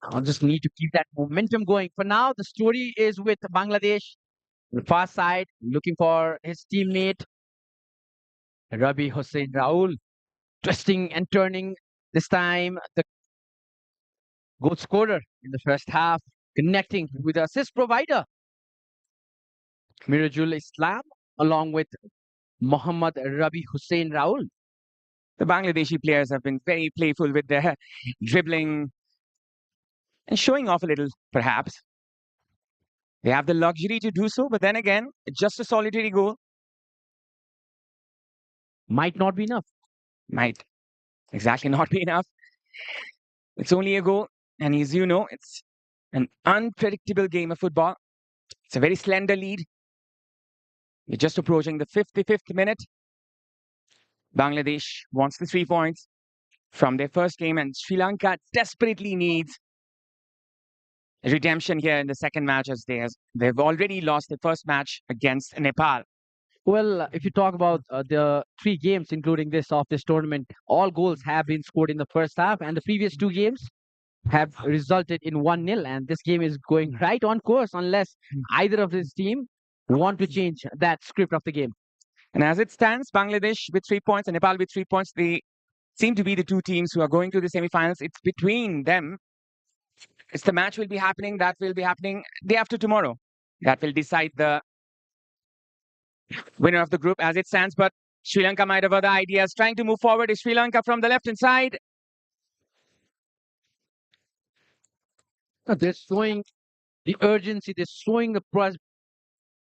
I'll just need to keep that momentum going. For now, the story is with Bangladesh. On the far side, looking for his teammate, Rabi Hossein Raul. Twisting and turning. This time, the goal scorer in the first half, connecting with the assist provider, Mirajul Islam, along with Muhammad Rabi Hussein Raul. The Bangladeshi players have been very playful with their dribbling and showing off a little, perhaps. They have the luxury to do so, but then again, just a solitary goal might not be enough. Might exactly not be enough. It's only a goal, and as you know, it's an unpredictable game of football. It's a very slender lead. We're just approaching the 55th minute. Bangladesh wants the 3 points from their first game, and Sri Lanka desperately needs redemption here in the second match, as they've already lost their first match against Nepal. Well, if you talk about the 3 games, including this of this tournament, all goals have been scored in the first half, and the previous 2 games, have resulted in 1-0, and this game is going right on course unless either of this team want to change that script of the game. And as it stands, Bangladesh with 3 points and Nepal with 3 points, they seem to be the two teams who are going to the semi-finals. It's between them. It's the match will be happening. That will be happening day after tomorrow. That will decide the winner of the group as it stands. But Sri Lanka might have other ideas. Trying to move forward is Sri Lanka from the left-hand side. They're showing the urgency. They're showing the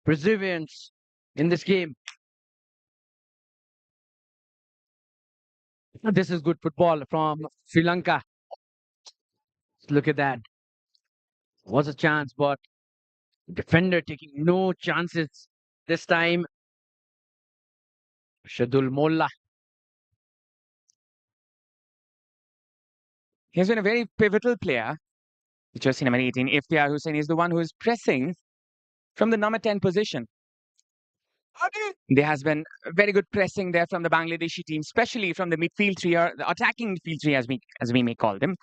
perseverance in this game. This is good football from Sri Lanka. Look at that. Was a chance, but defender taking no chances this time. Shadul Molla. He's been a very pivotal player. Jersey number 18, Iftikhar Hussain, is the one who is pressing from the number 10 position. There has been very good pressing there from the Bangladeshi team, especially from the midfield three, or the attacking midfield three, as we may call them.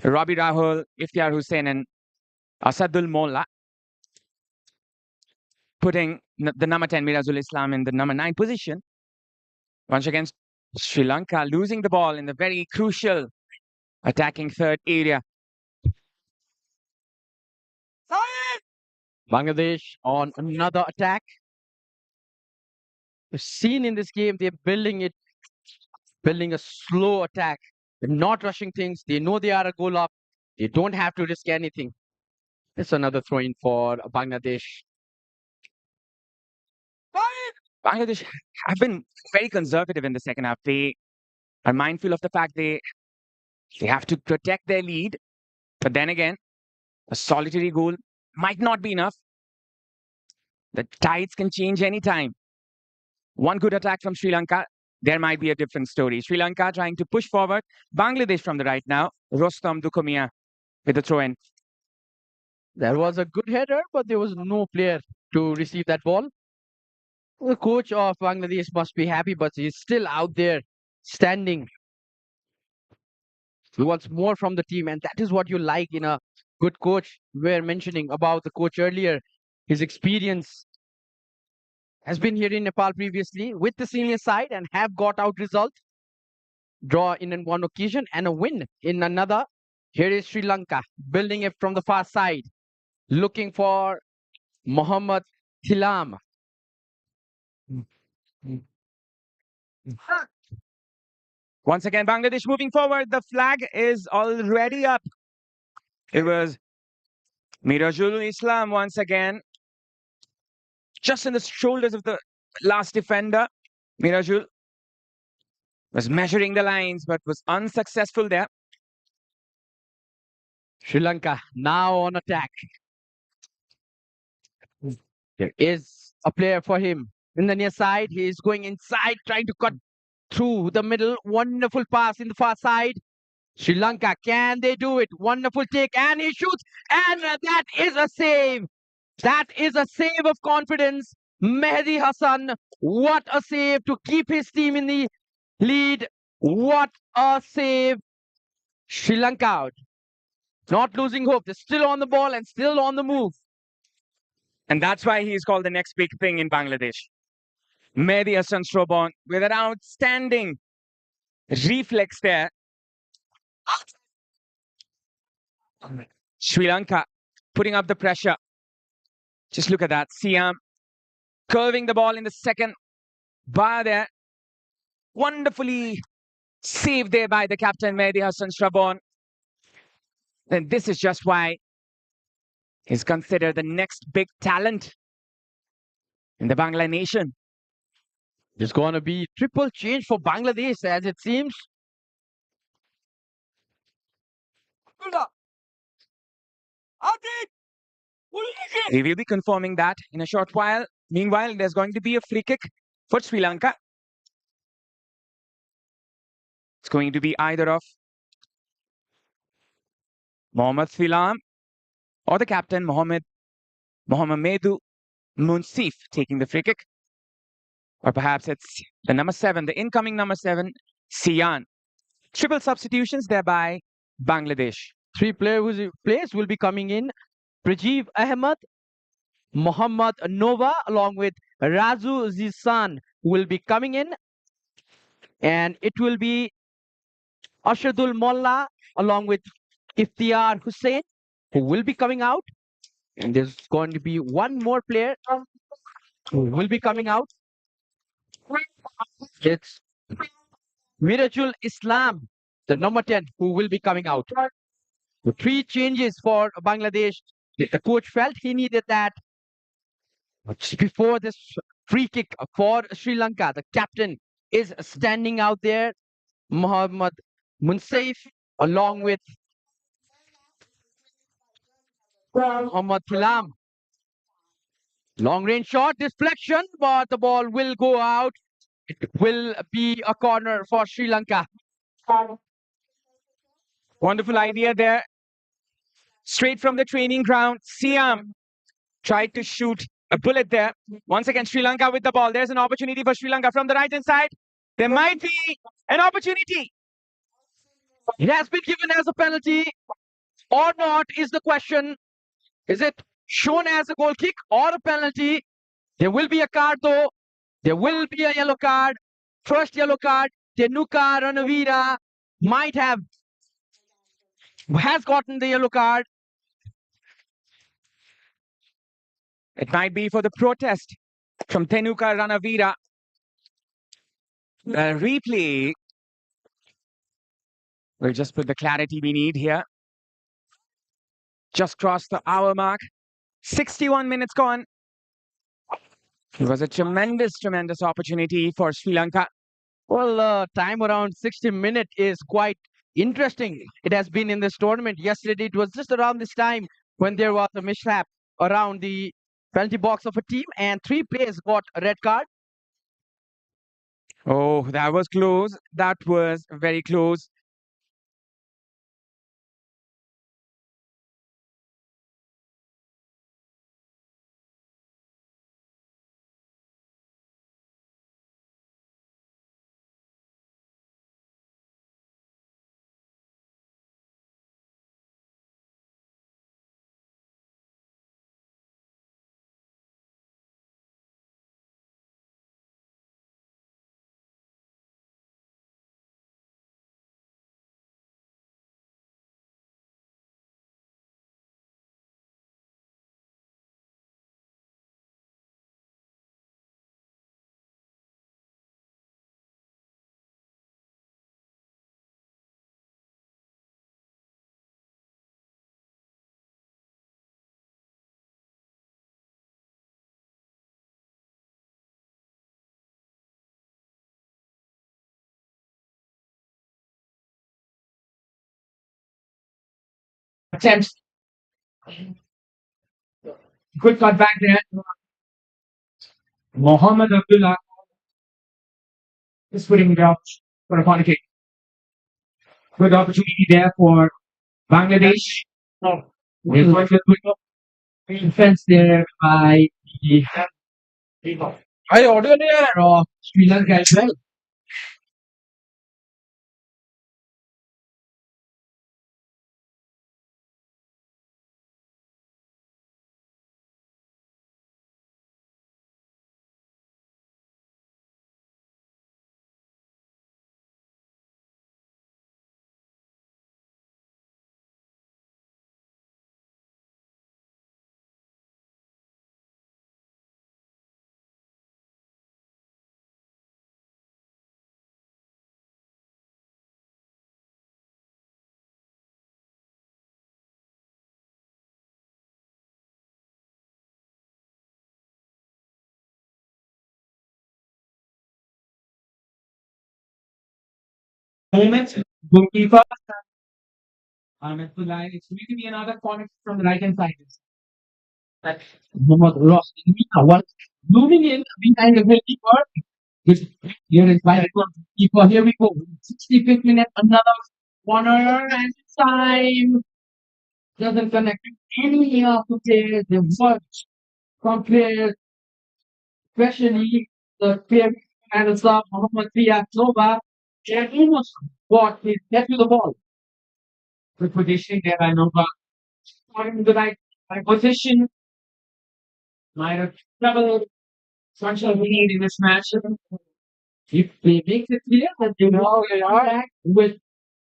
Robbie Rahul, Iftikhar Hussain, and Asadul Molla, putting the number 10 Mirazul Islam in the number 9 position. Once again, Sri Lanka losing the ball in the very crucial attacking third area. Bangladesh on another attack. We've seen in this game, they're building a slow attack. They're not rushing things. They know they are a goal up. They don't have to risk anything. It's another throw-in for Bangladesh. Bangladesh have been very conservative in the second half. They are mindful of the fact they have to protect their lead. But then again, a solitary goal might not be enough. The tides can change anytime. One good attack from Sri Lanka, there might be a different story. Sri Lanka trying to push forward. Bangladesh from the right now. Rostam Dukomia with the throw-in. There was a good header, but there was no player to receive that ball. The coach of Bangladesh must be happy, but he's still out there standing. He wants more from the team, and that is what you like in a good coach. We were mentioning about the coach earlier. His experience has been here in Nepal previously with the senior side and have got out result. Draw in one occasion and a win in another. Here is Sri Lanka building it from the far side, looking for Mohammad Thilam. Once again, Bangladesh moving forward. The flag is already up. It was Mirazul Islam once again, just in the shoulders of the last defender. Mirazul was measuring the lines, but was unsuccessful there. Sri Lanka now on attack. There is a player for him in the near side. He is going inside, trying to cut through the middle. Wonderful pass in the far side. Sri Lanka, can they do it? Wonderful take, and he shoots, and that is a save. That is a save of confidence. Mehdi Hassan, what a save to keep his team in the lead. What a save. Sri Lanka out. Not losing hope. They're still on the ball and still on the move. And that's why he's called the next big thing in Bangladesh. Mehdi Hassan Strobon with an outstanding reflex there. Sri Lanka putting up the pressure. Just look at that. Siam curving the ball in the second bar there. Wonderfully saved there by the captain Mehdi Hassan Strobon. And this is just why he's considered the next big talent in the Bangla nation. There's going to be triple change for Bangladesh as it seems. We will be confirming that in a short while. Meanwhile, there's going to be a free kick for Sri Lanka. It's going to be either of Mohammad Thilam or the captain Mohammedu Munsif taking the free kick. Or perhaps it's the number 7, the incoming number 7, Sian. Triple substitutions there by Bangladesh. Three players will be coming in. Prajeev Ahmed, Mohammad Nova, along with Razu Zissan will be coming in. And it will be Ashadul Molla along with Iftiar Hussain who will be coming out. And there's going to be one more player who will be coming out. It's Mirajul Islam, the number 10, who will be coming out. The three changes for Bangladesh. The coach felt he needed that. But just before this free kick for Sri Lanka, the captain is standing out there, Muhammad Munsaif, along with Muhammad Thilam. Long range shot, deflection, but the ball will go out. It will be a corner for Sri Lanka. Wonderful idea there. Straight from the training ground, Siam tried to shoot a bullet there. Once again, Sri Lanka with the ball. There's an opportunity for Sri Lanka from the right-hand side. There might be an opportunity. It has been given as a penalty or not is the question. Is it shown as a goal kick or a penalty? There will be a card though. There will be a yellow card. First yellow card. Tenuka Ranavira has gotten the yellow card. It might be for the protest from Tenuka Ranavira. The replay will just put the clarity we need here. Just crossed the hour mark. 61 minutes gone. It was a tremendous opportunity for Sri Lanka. Well, time around 60 minutes is quite interesting. It has been in this tournament. Yesterday, it was just around this time when there was a mishap around the penalty box of a team and three players got a red card. Oh, that was close. That was very close. Attempts. Good cut back there. Mohammad Abdullah is putting it out for a corner kick. Good opportunity there for Bangladesh. Defense there by the order there of Sri Lanka as well. Moment, goalkeeper. It's going to be another corner from the right hand side. That Mohammad Ross moving in behind the goalkeeper. Here is by the goalkeeper. Here we go. 65th minute, another corner and time doesn't connect any of the players. They watch from players, especially the player and the sub Mohammad Nova. They almost got his head to the ball. Good positioning there by Nova. Going in the right position. Might have trouble. Sunshine lead in this match. If they make it clear that they know they are back with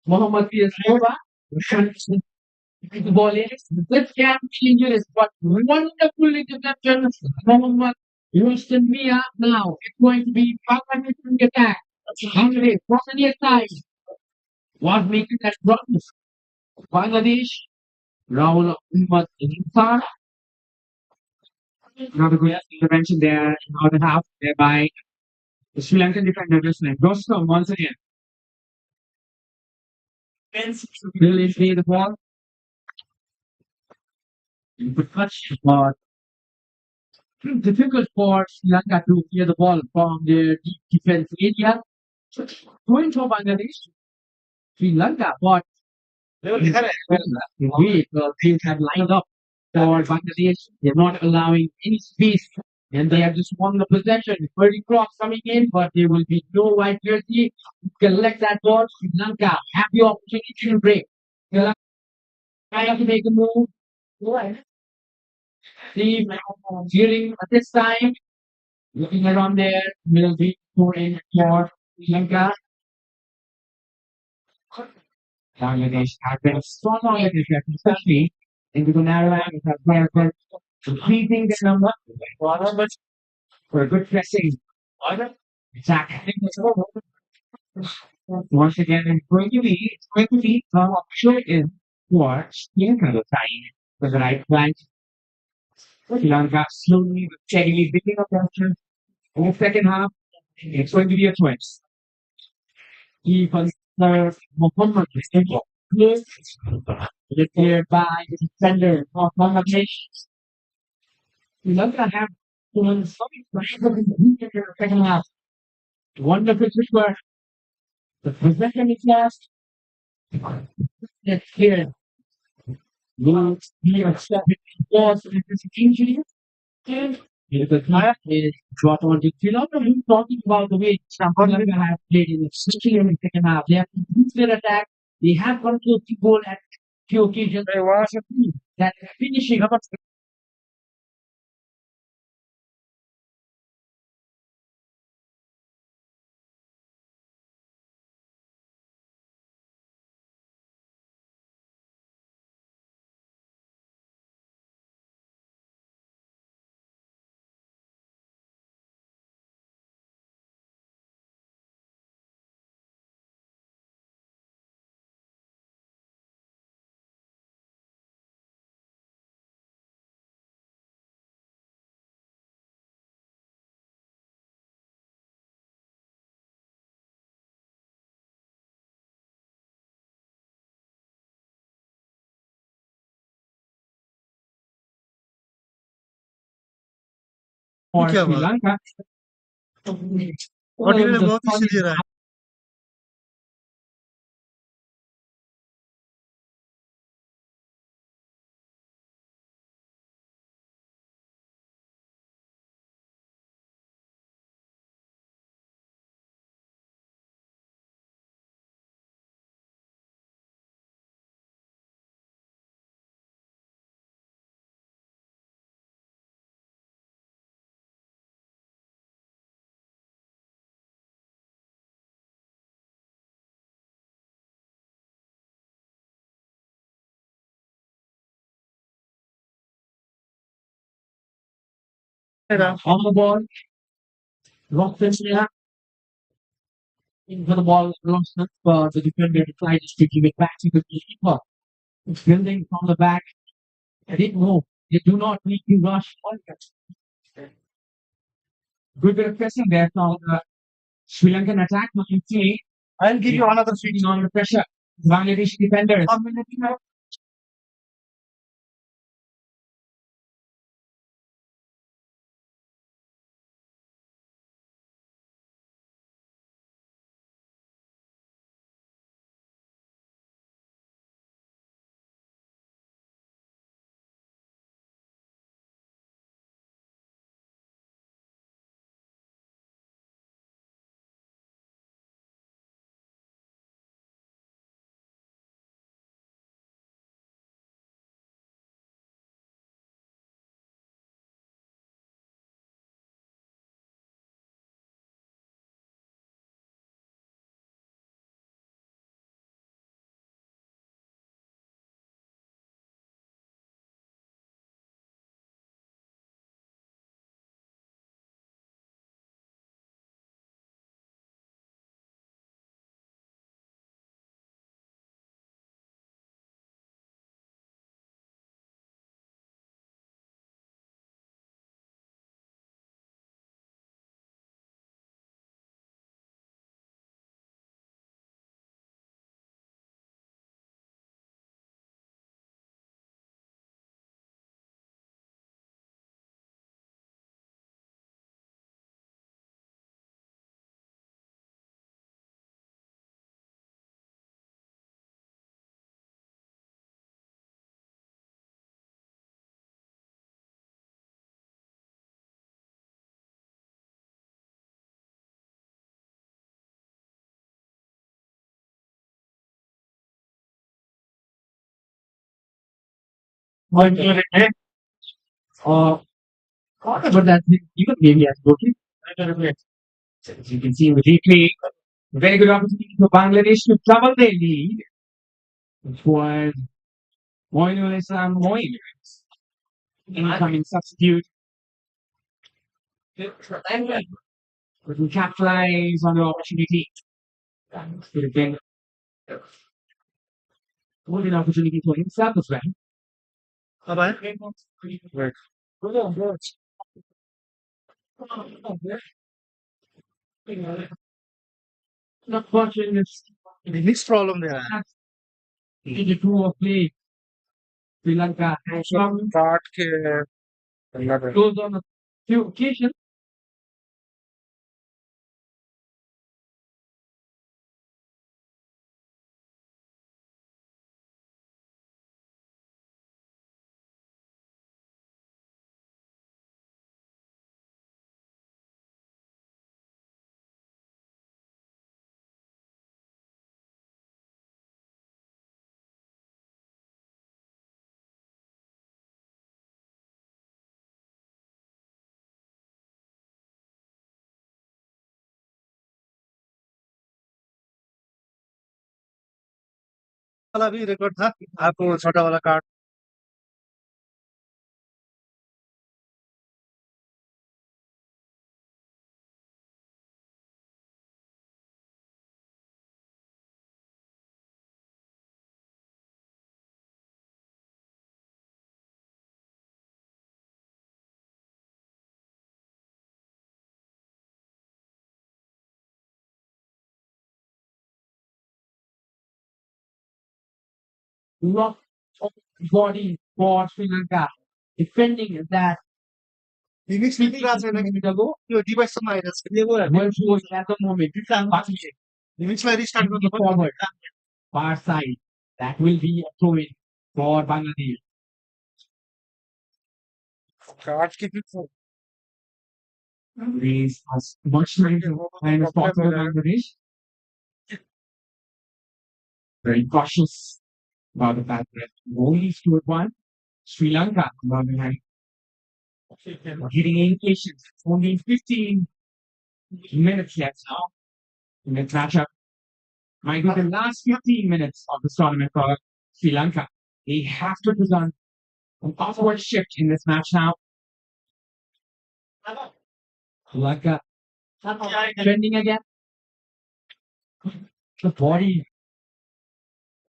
Mohammad Nova, the ball is this can change this, but wonderful interception. Mohammad Houston Mia now. It's going to be Bangladesh in the attack. Bangladesh, what's on the side? Was making that run. Bangladesh, Rahul Ahmed Insar. Another good intervention there in the half, thereby the Sri Lankan defender just like Rostam once again. Really play the ball. Good touch, but difficult for Sri Lanka to clear the ball from their deep defense area. Going for Bangladesh, Sri Lanka, but the way the teams have lined up for Bangladesh, they're not allowing any space. And they have just won the possession. 30 cross coming in, but there will be no white jersey. Collect that ball. Sri Lanka have the opportunity to break. Sri Lanka trying to make a move. Team cheering at this time. Looking around there, will be scoring for Sri Lanka. Bangladesh has been strong on the defense, especially into the narrow line. It has been increasing the number for a good pressing attack. Once again, it's going to be option in for Sri Lanka side for the right flank. Sri Lanka slowly but steadily picking up pressure. In the second half, it's going to be a twist. He considers Muhammad declared by the defender of Bangladesh. Sri Lanka have shown some impressive in the second half. Wonderful switch. The possession is lost. It's here. Looks here, was this injury. And the player is brought on the field. I'm talking about the way Sri Lanka have played in especially in the second half. They have improved their attack. They have come to the goal at few occasions. There was a team that finishing up. For क्या Sri बात Lanka. Audio ने बहुत पीछे दे रहा है On the ball, lost in there. Into the ball, lost it, but the defender tried to give it back to the keeper. It's building from the back. I didn't know. They do not need to rush. Good bit of pressing there from the Sri Lankan attack. But you see, I'll give you another sitting on the pressure. Bangladesh defenders. But that's even maybe as working. As you can see in the replay, very good opportunity for Bangladesh to double their lead. It was Moinul Islam Moin, incoming substitute. But we capitalize on the opportunity. Could have been a golden opportunity for himself as well. Right. Not watching this. The next problem there. The two of play. Sri Lanka has Start के goes on a few occasions. वाला भी record था आपको छोटा वाला card Lot of body for Sri Lanka. Defending that लिमिक्स में भी राज रहना minute ago. यो डिवाइस सम्म आइरहेछ के वो Well showing at the moment. लिमिक्सलाई रिस्टार्ट गर्नु Moving forward. Far side. That will be a throw in for Bangladesh. Card के fix Raise as much time and as possible Bangladesh. Very cautious about the fact that only scored one. Sri Lanka, on the other hand, getting impatient. Only 15 minutes left now in the matchup. Might be the last 15 minutes of this tournament for Sri Lanka. They have to present an upward shift in this match now. Lanka trending again. The body.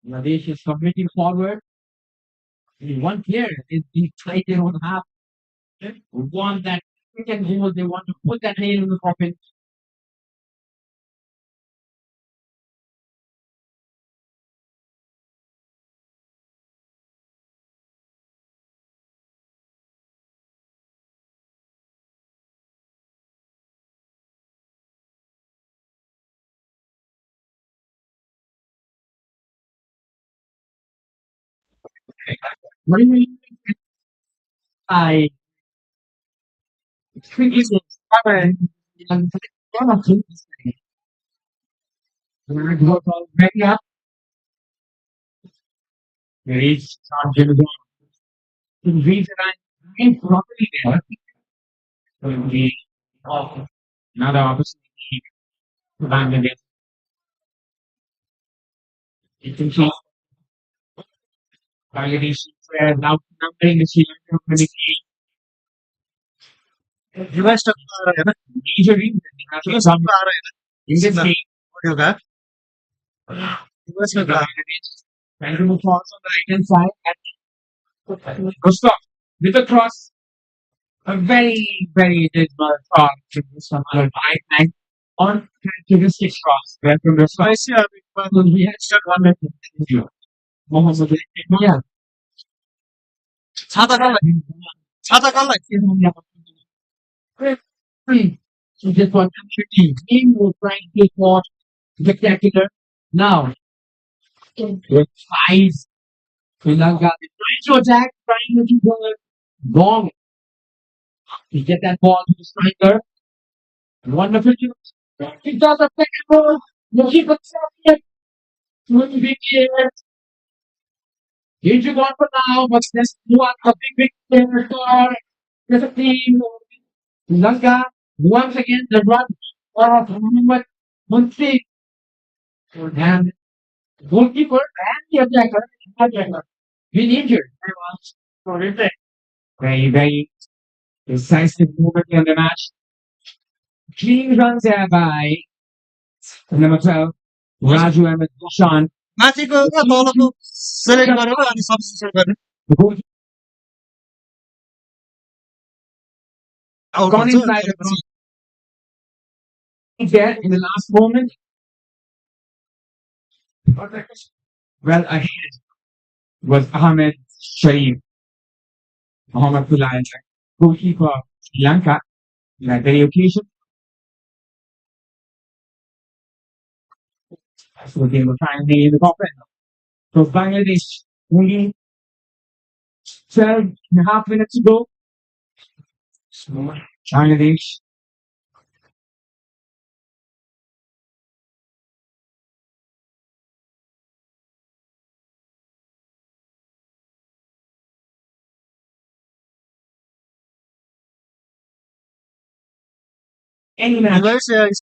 Bangladesh is submitting forward. One player is inside their own half. Want that second goal. They want to put that nail in the coffin. I think it's very up. Reach reason I'm properly there. Will be another opportunity to Bangladesh. It can show Bangladesh now numbering the Sri Lankan community. Device टक आ रहा है ना Major reason they have to come आ रहा है ना in this game. Audio का device में आ Bangladesh trying to move forward on the right hand side and Gustav with a cross. A very dismal cross to this one on the right hand on characteristic cross. Where from the side ऐसे आप we had stuck one minute. Mohammed yeah. छाता कल He just want to team. Game was trying to spot spectacular. Now, with size, Sri Lanka is trying to attack, trying to do the wrong. He get that ball to the striker. Wonderful. He does a second ball. You keep it. Injury one for now, but this one a big player for the team. Lanka once again the run of Muhammad Munshi and goalkeeper and the attacker been injured. Very decisive movement in the match. Clean runs there by number 12, Raju Ahmed Bhushan. माथिको र तलको select गरेर अनि substitute गर्ने The goalkeeper out gone हुन्छ inside the त्यसपछि there in the last moment. Well ahead was Ahmed Sharif. Mohammad Pulai, goalkeeper of Sri Lanka, on that very occasion. So they were trying to nail the coffin. So Bangladesh, only 12.5 minutes to go. So Bangladesh any match. Device